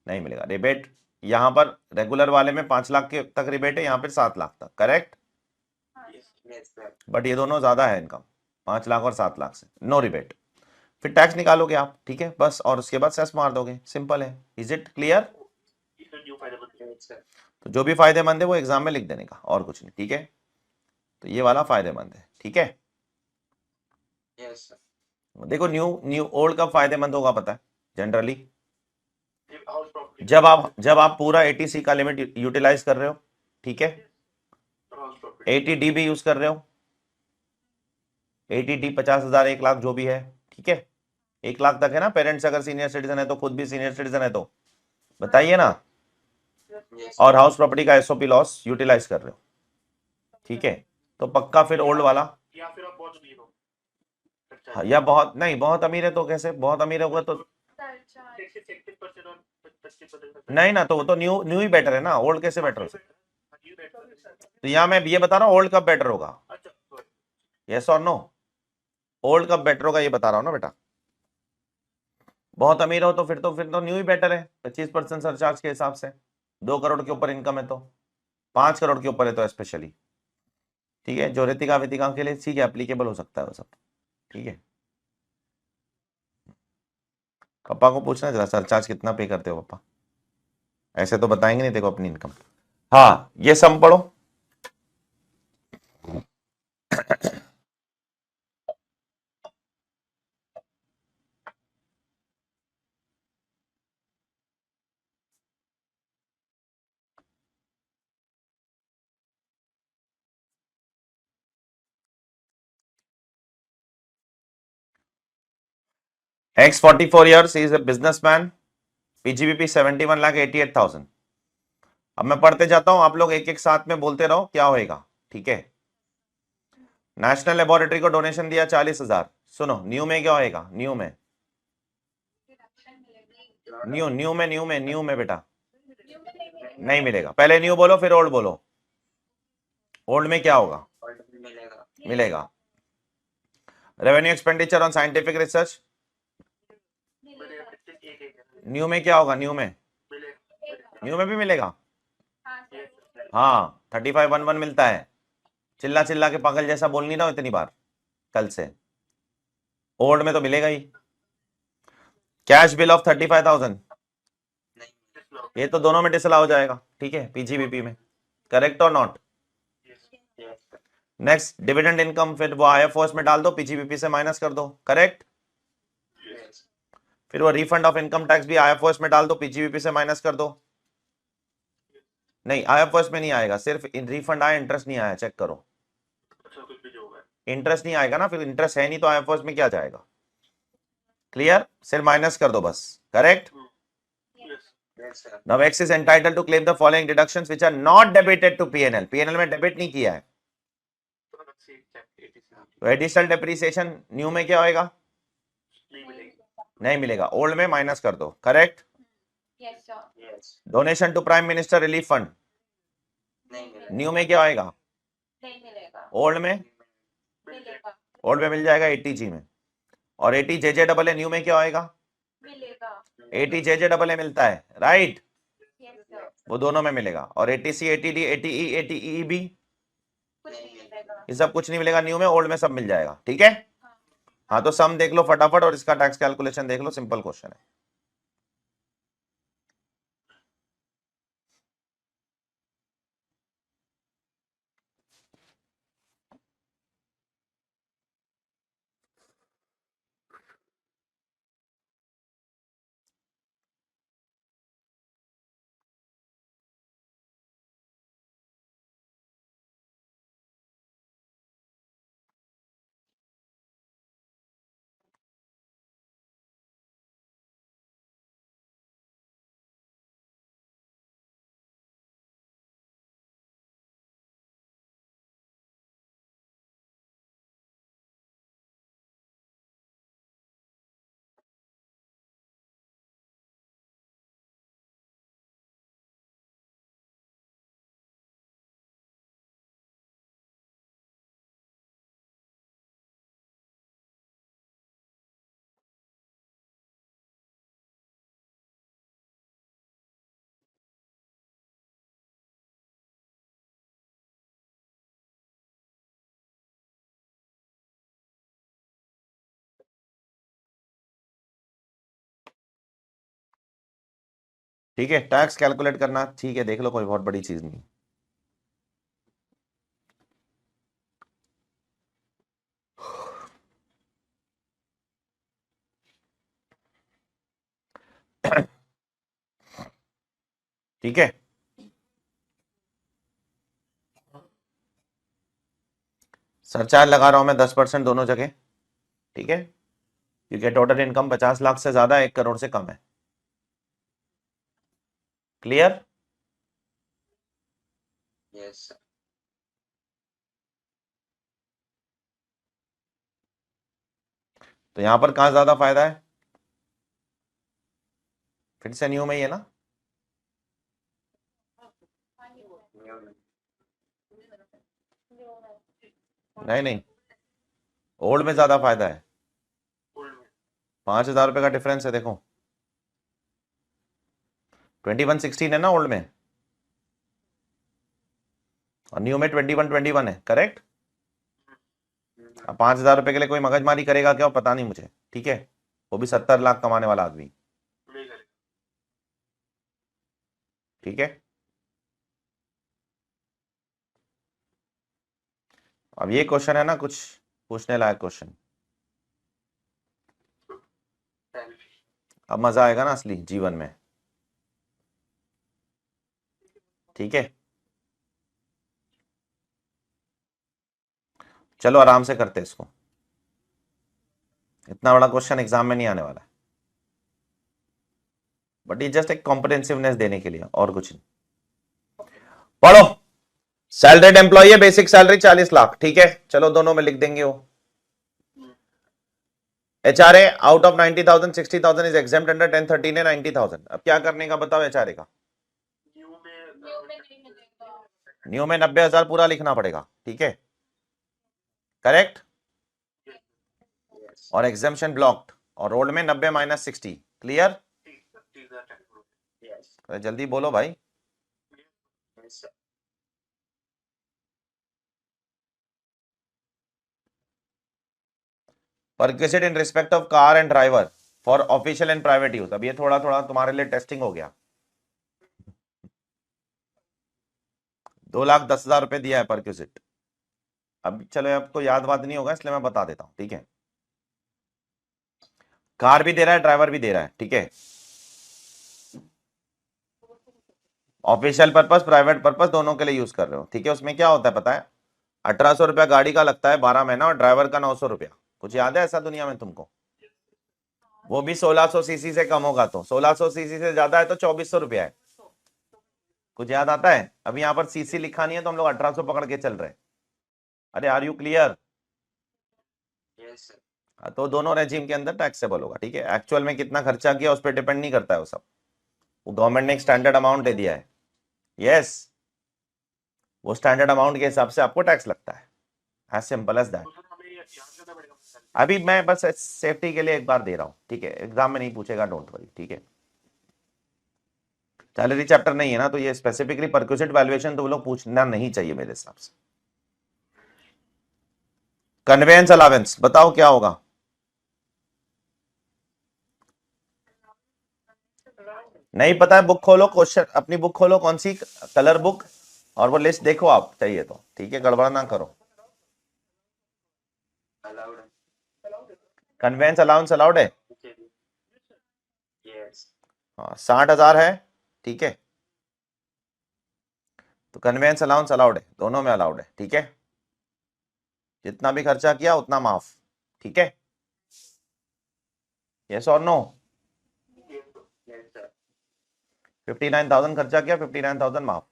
नहीं मिलेगा रिबेट। यहाँ पर रेगुलर वाले में 5 लाख के तक रिबेट है, यहाँ पर 7 लाख तक, करेक्ट? Yes, sir. बट ये दोनों ज्यादा है इनकम, 5 लाख और 7 लाख से नो रिबेट। फिर टैक्स निकालोगे आप, ठीक है बस, और उसके बाद सेस मार दोगे, सिंपल है। Is it clear? इसमें न्यू फायदा बनता है Yes, sir. तो जो भी फायदेमंद है वो एग्जाम में लिख देने का, और कुछ नहीं, ठीक है? तो ये वाला फायदेमंद है, ठीक है? Yes, sir. देखो न्यू न्यू ओल्ड कब फायदेमंद होगा पता है? जनरली हाउस प्रॉपर्टी जब आप पूरा 80C का लिमिट यूटिलाइज कर रहे हो, ठीक है? हाउस प्रॉपर्टी 80D भी यूज कर रहे हो, 80D 50,000 1 लाख जो भी है, ठीक है? 1 लाख तक है ना? पेरेंट्स अगर सीनियर सिटीजन है तो, खुद भी सीनियर सिटीजन है तो बताइए ना। Yes, और हाउस प्रॉपर्टी का एसओपी लॉस यूटिलाइज कर रहे हो, ठीक है? तो पक्का फिर ओल्ड वाला। या फिर आप बहुत अमीर हो अच्छा हाँ, या बहुत नहीं, बहुत अमीर है तो कैसे? बहुत अमीर होगा तो सरचार्ज। 60% और 25% नहीं ना, तो वो तो न्यू न्यू ही बेटर है ना, ओल्ड कैसे बेटर हो सकता? न्यू बेटर तो यहाँ मैं ये बता रहा हूँ ओल्ड कब बेटर होगा, अच्छा sorry. यस और नो? ओल्ड कब बेटर होगा ये बता रहा हूँ ना बेटा। बहुत अमीर हो तो फिर तो न्यू ही बेटर है, 25% सरचार्ज के हिसाब से। 2 करोड़ के ऊपर इनकम है तो, 5 करोड़ के ऊपर है तो स्पेशली, ठीक है? जो ऋतिका वितिका के लिए ठीक है, एप्लीकेबल हो सकता है वो सब, ठीक है? पापा को पूछना जरा सरचार्ज कितना पे करते हो पापा, ऐसे तो बताएंगे नहीं देखो अपनी इनकम। हाँ ये सम पढ़ो। X 44 years is a businessman, PGBP 71,88,000। अब मैं पढ़ते जाता हूं, आप लोग एक एक साथ में बोलते रहो क्या होएगा, ठीक है? नेशनल लेबोरेटरी को डोनेशन दिया 40,000। सुनो न्यू में क्या होएगा, न्यू में न्यू में बेटा नहीं मिलेगा। पहले न्यू बोलो फिर ओल्ड बोलो। ओल्ड में क्या होगा? Old में मिलेगा. मिलेगा। Revenue expenditure on scientific research, मेरे 25 एक न्यू में क्या होगा? न्यू में भी मिलेगा। हाँ 3511 मिलता है। चिल्ला चिल्ला के पागल जैसा बोल नहीं रहा हूं इतनी बार कल से। ओल्ड में तो मिलेगा ही। कैश बिल ऑफ 35,000, नहीं. ये तो दोनों में डिसअलाउ हो जाएगा, ठीक है? पीजीबीपी में, correct or not? Yes, sir. Next dividend income, फिर वो आईएफओएस में डाल दो, पीजीबीपी से माइनस कर दो, करेक्ट? Yes. फिर वो रिफंड ऑफ इनकम टैक्स भी आईएफओएस में डाल दो, पीजीबीपी से माइनस कर दो। नहीं आईएफओएस में नहीं आएगा, सिर्फ रिफंड आया, इंटरेस्ट नहीं आया, चेक करो। अच्छा कुछ भी जो होगा इंटरेस्ट नहीं आएगा ना, फिर इंटरेस्ट है नहीं तो आईएफओएस में क्या जाएगा? क्लियर, सिर्फ माइनस कर दो बस, correct. Yes, sir. Now X is entitled to claim the following deductions which are not debited to PNL. PNL में डेबिट नहीं किया है, तो एडिशनल डेप्रिसिएशन न्यू में क्या होएगा, नहीं मिलेगा, ओल्ड में माइनस कर दो, correct. Yes, sir. Yes. Donation to prime minister relief fund नहीं मिलेगा। न्यू में क्या होएगा, नहीं मिलेगा। ओल्ड में, मिलेगा। ओल्ड में मिल जाएगा 80G में, और 80JJ डबल ए न्यू में क्या होएगा, मिलेगा। 80JJ डबल ए मिलता है, राइट, Yes, sir. वो दोनों में मिलेगा। और 80C 80D 80E 80E भी, कुछ नहीं मिलेगा। ये सब कुछ नहीं मिलेगा न्यू में, ओल्ड में सब मिल जाएगा, ठीक है। हाँ तो सम देख लो फटाफट और इसका टैक्स कैलकुलेशन देख लो, सिंपल क्वेश्चन है। ठीक है, टैक्स कैलकुलेट करना, ठीक है, देख लो, कोई बहुत बड़ी चीज नहीं। ठीक है, सरचार्ज लगा रहा हूं मैं 10% दोनों जगह, ठीक है, क्योंकि टोटल इनकम 50 लाख से ज्यादा 1 करोड़ से कम है, क्लियर। Yes, sir. तो यहां पर कहां ज्यादा फायदा है, फिर से न्यू में ही है ना, नहीं नहीं, ओल्ड में ज्यादा फायदा है, 5,000 रुपए का डिफरेंस है, देखो 2116 है ना ओल्ड में, और न्यू में 2121 है, करेक्ट। अब 5,000 रुपए के लिए कोई मगजमारी करेगा क्या, पता नहीं मुझे, ठीक है, वो भी 70 लाख कमाने वाला आदमी, ठीक है। अब ये क्वेश्चन है ना कुछ पूछने लायक क्वेश्चन, अब मजा आएगा ना असली जीवन में, ठीक है। चलो आराम से करते हैं इसको, इतना बड़ा क्वेश्चन एग्जाम में नहीं आने वाला है, बट ये जस्ट एक कॉम्प्रिहेंसिवनेस देने के लिए, और कुछ नहीं। पढ़ो, सैलरीड एम्प्लॉय है, बेसिक सैलरी 40 लाख, ठीक है, चलो दोनों में लिख देंगे वो। HRA out of 90,000 60,000 is exempt under 1013 है 90,000। अब क्या करने का बताओ HRA का, न्यू में नहीं मिलेगा। न्यू में 90,000 पूरा लिखना पड़ेगा, ठीक है, करेक्ट। Yes. और एग्जेम्पशन ब्लॉक्ड, और रोड में 90 माइनस 60, क्लियर। Yes. जल्दी बोलो भाई, Yes, sir. Perquisite in respect of car and driver for official and private use. अब ये थोड़ा थोड़ा तुम्हारे लिए टेस्टिंग हो गया, 2,10,000 रुपए दिया है परक्विजिट। अब चलो आपको याद वाद नहीं होगा इसलिए मैं बता देता हूं, ठीक है। कार भी दे रहा है, ड्राइवर भी दे रहा है, ठीक है, ऑफिशियल पर्पस प्राइवेट पर्पस दोनों के लिए यूज कर रहे हो, ठीक है। उसमें क्या होता है पता है, 1,800 रुपया गाड़ी का लगता है 12 महीना, और ड्राइवर का 900 रुपया, कुछ याद है ऐसा दुनिया में तुमको, वो भी 1600 सीसी से कम होगा, तो 1600 सीसी से ज्यादा है तो 2400 रुपया है। कुछ याद आता है? अभी यहाँ पर सीसी लिखा नहीं है तो हम लोग 1800 पकड़ के चल रहे हैं। अरे are you clear? Yes sir. तो दोनों रेजिम के अंदर टैक्सेबल होगा, ठीक है। एक्चुअल में कितना खर्चा किया उस पर डिपेंड नहीं करता है वो सब, वो गवर्नमेंट ने एक स्टैंडर्ड अमाउंट दे दिया है। यस, वो स्टैंडर्ड अमाउंट के हिसाब से आपको टैक्स लगता है, एज सिंपल एज दैट। तो सर हमें याद करना पड़ेगा सर। अभी मैं बस सेफ्टी के लिए एक बार दे रहा हूँ, ठीक है, एग्जाम में नहीं पूछेगा, डोंट वरी, ठीक है। सैलरी चैप्टर नहीं है ना, तो ये स्पेसिफिकली परक्विजिट वैल्यूएशन तो वो लोग पूछना नहीं चाहिए मेरे हिसाब से। कन्वेंस अलावेंस बताओ क्या होगा? नहीं पता है? बुक खोलो, क्वेश्चन अपनी बुक खोलो, कौन सी कलर बुक, और वो लिस्ट देखो आप चाहिए तो, ठीक है, गड़बड़ ना करो। अलाउड कन्वेंस अलाउंस अलाउड है? यस। हाँ, 60,000 है, ठीक है, तो कन्वेंस अलाउंस अलाउड है, दोनों में अलाउड है, ठीक है। जितना भी खर्चा किया उतना माफ, ठीक है। यस और नो? Yes sir. 59,000 खर्चा किया, 59,000 माफ,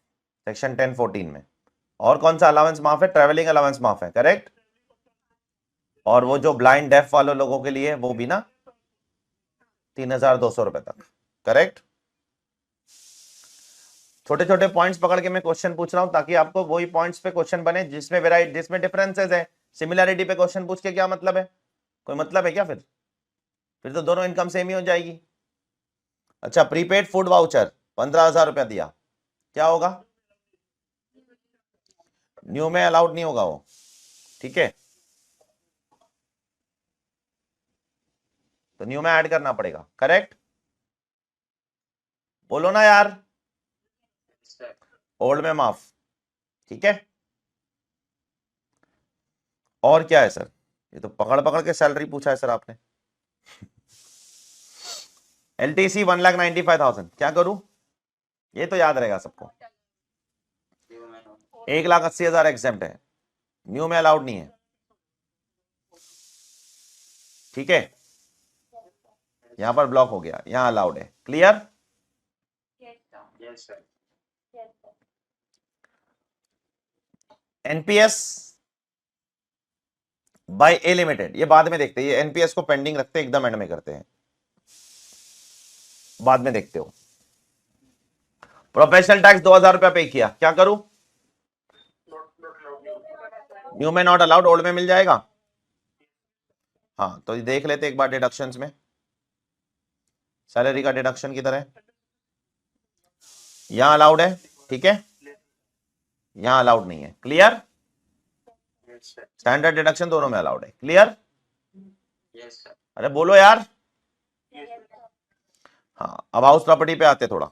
सेक्शन 1014 में। और कौन सा अलाउंस माफ है? ट्रेवलिंग अलाउंस माफ है, करेक्ट। और वो जो ब्लाइंड डेफ वाले लोगों के लिए वो भी ना, 3,200 रुपए तक, करेक्ट। छोटे छोटे पॉइंट्स पकड़ के मैं क्वेश्चन पूछ रहा हूं ताकि आपको वही पॉइंट्स पे क्वेश्चन बने जिसमें वेराइटी, जिसमें डिफरेंसेस है। सिमिलैरिटी पे क्वेश्चन पूछ के क्या मतलब है? कोई मतलब है क्या? फिर तो दोनों इनकम सेम ही हो जाएगी। अच्छा, प्रीपेड फूड वाउचर 15,000 रुपया दिया, क्या होगा? न्यू में अलाउड नहीं होगा वो, ठीक है, तो न्यू में ऐड करना पड़ेगा, करेक्ट। बोलो ना यार, सर ओल्ड में माफ, ठीक है। और क्या है सर? ये तो पकड़ पकड़ के सैलरी पूछा है सर आपने। LTC 1,95,000, क्या करूं? ये तो याद रहेगा सबको। न्यू में नो। 1,80,000 एग्जेम्प्ट है, न्यू में अलाउड नहीं है, ठीक है। यहां पर ब्लॉक हो गया, यहां अलाउड है, clear. Yes, sir. Yes sir. Yes, sir. NPS by a limited, ये बाद में देखते हैं, ये एनपीएस को पेंडिंग रखते हैं, एकदम एंड में करते हैं, बाद में देखते हो। प्रोफेशनल टैक्स 2,000 रुपया पे किया, क्या करूं? न्यू में नॉट अलाउड, ओल्ड में मिल जाएगा। हाँ, तो ये देख लेते एक बार डिडक्शंस में, सैलरी का डिडक्शन किधर है? यहां अलाउड है, ठीक है, यहां अलाउड नहीं है, clear. Yes sir. Standard deduction दोनों में अलाउड है, क्लियर। Yes sir. अरे बोलो यार। Yes, sir. हाँ, अब हाउस प्रॉपर्टी पे आते थोड़ा।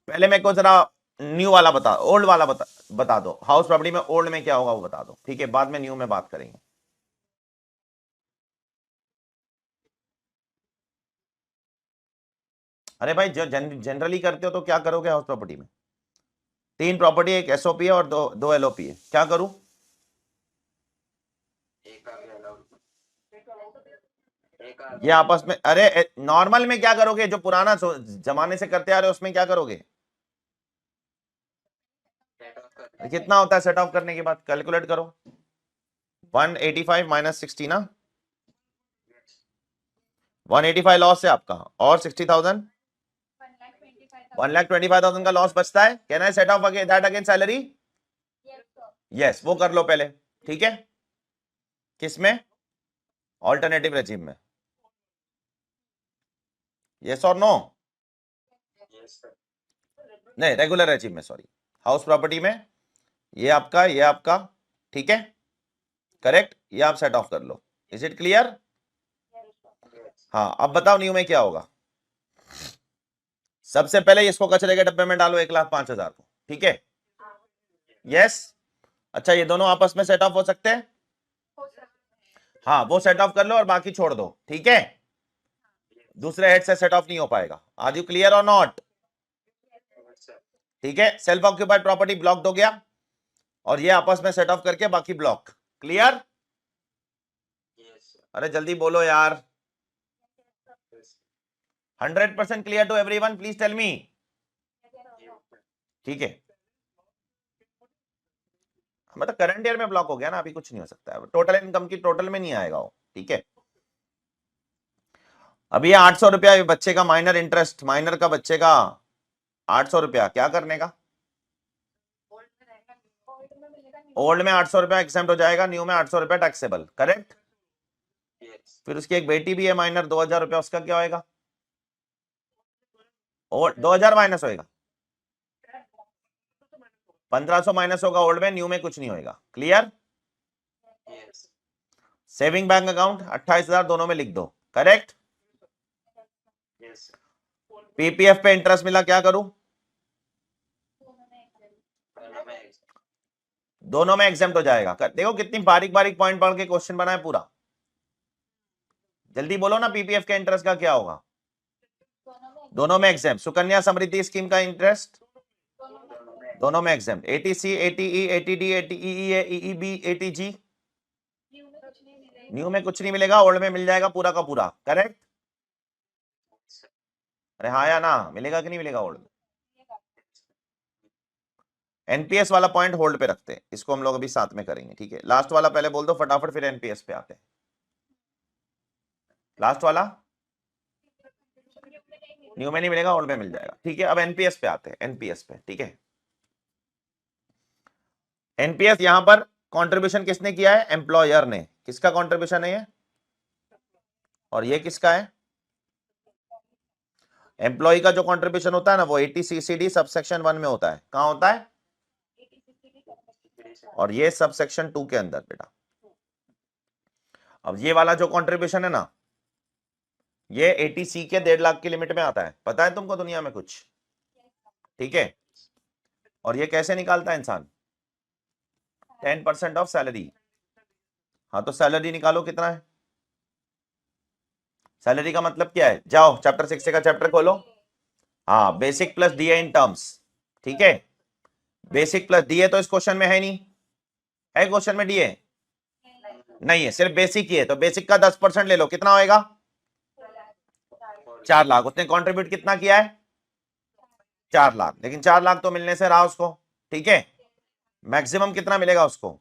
पहले मेरे को जरा न्यू वाला बता, ओल्ड वाला बता दो। हाउस प्रॉपर्टी में ओल्ड में क्या होगा वो बता दो, ठीक है, बाद में न्यू में बात करेंगे। अरे भाई, जो जनरली करते हो तो क्या करोगे हाउस प्रॉपर्टी में? 3 प्रॉपर्टी, एक एसओपी है और दो एलओपी है, क्या करूं? एक आ गया अलाउड। एक आ ये आपस में, अरे नॉर्मल में क्या करोगे? जो पुराना जमाने से करते आ रहे हो उसमें क्या करोगे? सेट ऑफ कर। कितना होता है सेट ऑफ करने के बाद? कैलकुलेट करो। 185 माइनस 60 ना, 185 लॉस है आपका, और 60,000, 1,25,000 का लॉस बचता है। Can I set of that again salary? Yes, sir. Yes, वो कर लो पहले, ठीक है। किसमें? ऑल्टरनेटिव रेजिम में। यस और नो? Yes sir. नहीं, रेगुलर रेजिम में, सॉरी, हाउस प्रॉपर्टी में ये आपका, ठीक है, करेक्ट, ये आप सेट ऑफ कर लो। Is it clear? Yes, sir. Yes. हाँ, अब बताओ न्यू में क्या होगा। सबसे पहले इसको कचरे के डब्बे में डालो, 1,05,000 को, ठीक है। यस, अच्छा, ये दोनों आपस में सेट ऑफ हो सकते हैं? हो सकता है. हाँ, वो सेट ऑफ कर लो और बाकी छोड़ दो, ठीक है। दूसरे हेड से सेट ऑफ नहीं हो पाएगा। आर यू क्लियर और नॉट? Yes sir. ठीक है, सेल्फ ऑक्यूपाइड प्रॉपर्टी ब्लॉक हो गया और ये आपस में सेट ऑफ करके बाकी ब्लॉक, क्लियर। Yes sir. अरे जल्दी बोलो यार। 100% clear to everyone, please tell me. ठीक है, मतलब करंट ईयर में ब्लॉक हो गया ना, अभी कुछ नहीं हो सकता है, टोटल इनकम की टोटल में नहीं आएगा वो। ठीक है, अभी 800 रुपया बच्चे का माइनर इंटरेस्ट, माइनर का बच्चे का 800 रुपया, क्या करने का? ओल्ड में 800 रुपया एक्सेम्प्ट हो जाएगा, न्यू में 800 रुपया टैक्सेबल, करेक्ट। Yes. फिर उसकी एक बेटी भी है माइनर, 2000 रुपया, उसका क्या होएगा? ओल्ड 2000 माइनस होएगा, 1500 माइनस होगा ओल्ड में, न्यू में कुछ नहीं होएगा, clear. Yes. Saving bank account 28,000 दोनों में लिख दो, करेक्ट। Yes. पीपीएफ पे इंटरेस्ट मिला, क्या करूं? दोनों में एग्जाम्प्ट हो जाएगा। देखो कितनी बारीक बारीक पॉइंट पढ़ के क्वेश्चन बनाए पूरा, जल्दी बोलो ना, पीपीएफ के इंटरेस्ट का क्या होगा? दोनों में एग्जाम्प्ट। सुकन्या समृद्धि स्कीम का इंटरेस्ट दोनों में exempt. Eighty C, eighty E, eighty D, eighty E, EEB, eighty G, new में कुछ नहीं मिलेगा, ओल्ड में मिल जाएगा पूरा का पूरा, करेक्ट। अरे हाँ या ना, मिलेगा कि नहीं मिलेगा ओल्ड में? एनपीएस वाला पॉइंट होल्ड पे रखते हैं, इसको हम लोग अभी साथ में करेंगे, ठीक है। लास्ट वाला पहले बोल दो फटाफट, फिर एनपीएस पे आते हैं। लास्ट वाला न्यू में नहीं मिलेगा, ओल्ड में मिल जाएगा, ठीक है। अब एनपीएस पे आते हैं, एनपीएस पे, ठीक है। एनपीएस यहां पर कंट्रीब्यूशन किसने किया है? एम्प्लॉयर ने। किसका कंट्रीब्यूशन है ये? और ये किसका है? एम्प्लॉय का जो कंट्रीब्यूशन होता है ना, वो एटीसीसीडी सबसेक्शन 1 में होता है। कहां होता है? और ये सबसेक्शन 2 के अंदर बेटा। अब ये वाला जो कंट्रीब्यूशन है ना, ये 80C के 1.5 लाख की लिमिट में आता है। पता है तुमको दुनिया में कुछ? ठीक है। और ये कैसे निकालता है इंसान? 10% ऑफ सैलरी। हाँ तो सैलरी निकालो, कितना है सैलरी का मतलब क्या है? जाओ चैप्टर 6 का चैप्टर खोलो। हाँ, basic plus DA in terms, ठीक है। बेसिक प्लस डीए तो इस क्वेश्चन में है नहीं, है क्वेश्चन में डीए? नहीं है, सिर्फ बेसिक ही है। तो बेसिक का 10% ले लो, कितना होएगा? 4 लाख। उसने कंट्रीब्यूट कितना किया है? 4 लाख। लेकिन 4 लाख तो मिलने से रहा उसको, ठीक है। मैक्सिमम कितना मिलेगा उसको?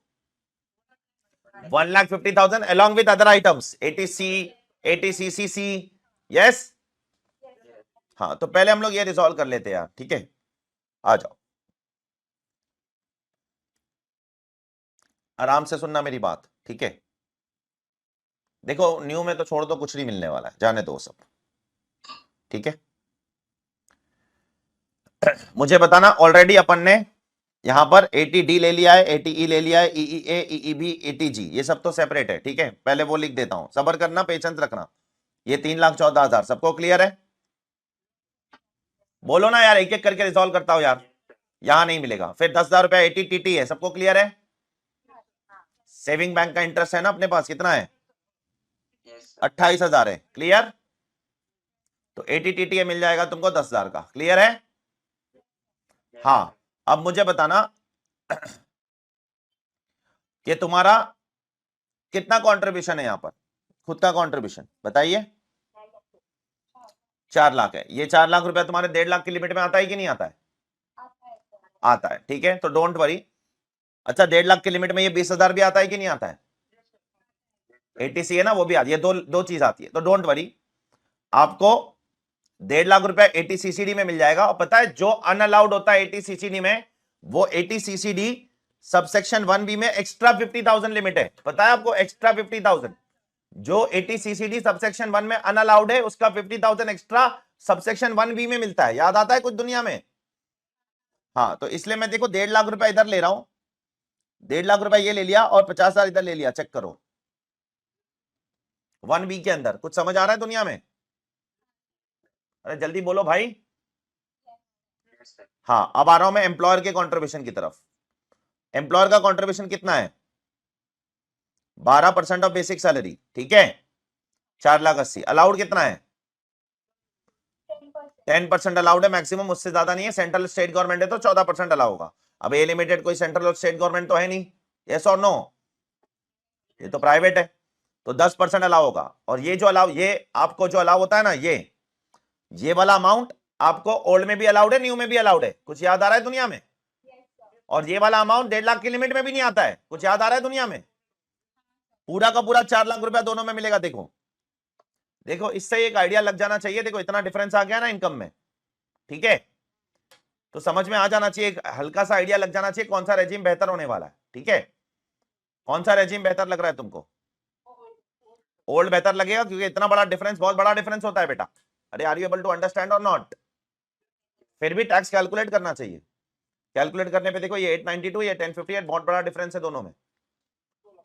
1,50,000 along with other items, ATC, ATCCC, yes. हाँ, तो पहले हम लोग ये रिजॉल्व कर लेते हैं यार, ठीक है। आ जाओ, आराम से सुनना मेरी बात, ठीक है। देखो न्यू में तो छोड़ दो, कुछ नहीं मिलने वाला है, जाने दो सब, ठीक है। मुझे बताना, ऑलरेडी अपन ने यहां पर ATD ले लिया है, ATE ले लिया है, EEA, EEB, ATG, ये सब तो सेपरेट है, ठीक है। पहले वो लिख देता हूं, सब्र करना, पेशेंस रखना। ये 3,14,000 सबको क्लियर है? बोलो ना यार, एक एक करके रिजॉल्व करता हूं यार। यहां नहीं मिलेगा। फिर 10,000 रुपया ATTT है, सबको क्लियर है? सेविंग बैंक का इंटरेस्ट है ना अपने पास, कितना है? 28,000 है, क्लियर। तो ATTT मिल जाएगा तुमको 10,000 का, क्लियर है? हाँ, अब मुझे बताना कि तुम्हारा कितना कंट्रीब्यूशन है यहां पर, खुद का कंट्रीब्यूशन बताइए। 4 लाख है। ये 4 लाख रुपया तुम्हारे 1.5 लाख की लिमिट में आता है कि नहीं आता है? आता है, ठीक है। तो डोंट वरी। अच्छा, 1.5 लाख की लिमिट में ये 20,000 भी आता है कि नहीं आता है? ATC है ना, वो भी आती है। दो चीज आती है, तो डोंट वरी। आपको 1.5 लाख रुपया ATCCD में मिल जाएगा। और पता है जो अनअलाउड होता है ATCCD में, वो ATCCD सबसेक्शन 1B में एक्स्ट्रा 50,000 लिमिट है। पता है आपको? एक्स्ट्रा 50,000 जो ATCCD सबसेक्शन 1 में अनअलाउड है, उसका 50,000 एक्स्ट्रा सबसेक्शन 1B में मिलता है। याद आता है कुछ दुनिया में? हाँ, तो इसलिए मैं देखो 1.5 लाख रुपया इधर ले रहा हूं, 1.5 लाख रुपया ये ले लिया और 50,000 इधर ले लिया। चेक करो 1B के अंदर। कुछ समझ आ रहा है दुनिया में? अरे जल्दी बोलो भाई। हाँ, अब आ रहा हूं मैं एम्प्लॉयर के कंट्रीब्यूशन की तरफ। एम्प्लॉयर का कंट्रीब्यूशन कितना है? 12% ऑफ बेसिक सैलरी, ठीक है। 4,80,000। अलाउड कितना है? 10% अलाउड है, मैक्सिमम उससे ज्यादा नहीं है। सेंट्रल स्टेट गवर्नमेंट है तो 14% अलाउ होगा। अब ए लिमिटेड कोई सेंट्रल और स्टेट गवर्नमेंट तो है नहीं, यस और नो? ये तो प्राइवेट है, तो 10% अलाउ होगा। और ये जो अलाउ, ये आपको जो अलाउ होता है ना, ये ये वाला अमाउंट आपको ओल्ड में भी अलाउड है, न्यू में भी अलाउड है, कुछ याद आ रहा है दुनिया में? और ये वाला अमाउंट 1.5 लाख की लिमिट में भी नहीं आता है, कुछ याद आ रहा है दुनिया में? पूरा का पूरा 4 लाख रुपया दोनों में मिलेगा। देखो देखो, इससे एक आइडिया लग जाना चाहिए। देखो इतना डिफरेंस आ गया ना इनकम में, ठीक है? तो समझ में आ जाना चाहिए, एक हल्का सा आइडिया लग जाना चाहिए कौन सा रेजिम बेहतर होने वाला है, ठीक है? कौन सा रेजिम बेहतर लग रहा है तुमको? ओल्ड बेहतर लगेगा, क्योंकि इतना बड़ा डिफरेंस, बहुत बड़ा डिफरेंस होता है बेटा। अरे are you able to understand और नॉट? फिर भी टैक्स कैलकुलेट करना चाहिए। कैलकुलेट करने पे देखो ये 892, ये 1058, बहुत बड़ा डिफरेंस है दोनों में।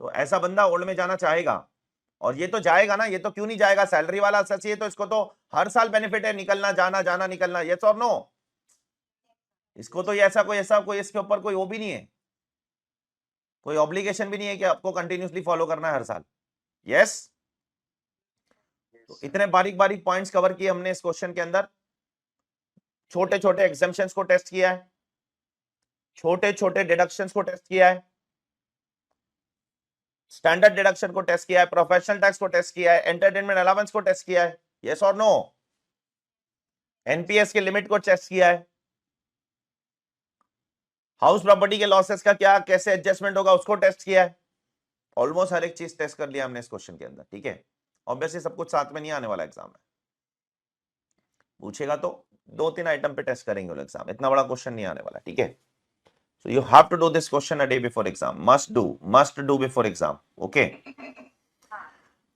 तो ऐसा बंदा ओल्ड में जाना चाहेगा, और ये तो जाएगा ना, ये तो क्यों नहीं जाएगा? सैलरी वाला सच, ये तो इसको तो हर साल बेनिफिट है, निकलना जाना जाना निकलना, यस और नो? इसको तो ऐसा कोई इसके ऊपर कोई वो भी नहीं है, कोई ऑब्लिगेशन भी नहीं है कि आपको कंटिन्यूसली फॉलो करना है हर साल। यस? तो इतने बारीक बारीक पॉइंट्स कवर किए हमने इस क्वेश्चन के अंदर। छोटे छोटे एग्जम्पशंस को टेस्ट किया है, छोटे छोटे डिडक्शंस को टेस्ट किया है, स्टैंडर्ड डिडक्शन को टेस्ट किया है, प्रोफेशनल टैक्स को टेस्ट किया है, एंटरटेनमेंट अलाउंस को टेस्ट किया है, यस और नो? एनपीएस के लिमिट को टेस्ट किया है, हाउस प्रॉपर्टी के लॉसेस का क्या कैसे एडजस्टमेंट होगा उसको टेस्ट किया है। ऑलमोस्ट हर एक चीज टेस्ट कर लिया हमने इस क्वेश्चन के अंदर, ठीक है? ऑब्वियसली सब कुछ साथ में नहीं आने वाला एग्जाम में, पूछेगा तो 2-3 आइटम पे टेस्ट करेंगे एग्जाम, इतना बड़ा क्वेश्चन नहीं आने वाला, ठीक है? So you have to do this question a day before exam, must do before exam, okay?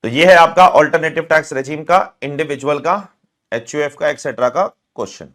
तो ये है आपका ऑल्टरनेटिव टैक्स रेजिम का, इंडिविजुअल का, एचयूएफ का, एक्सेट्रा का क्वेश्चन।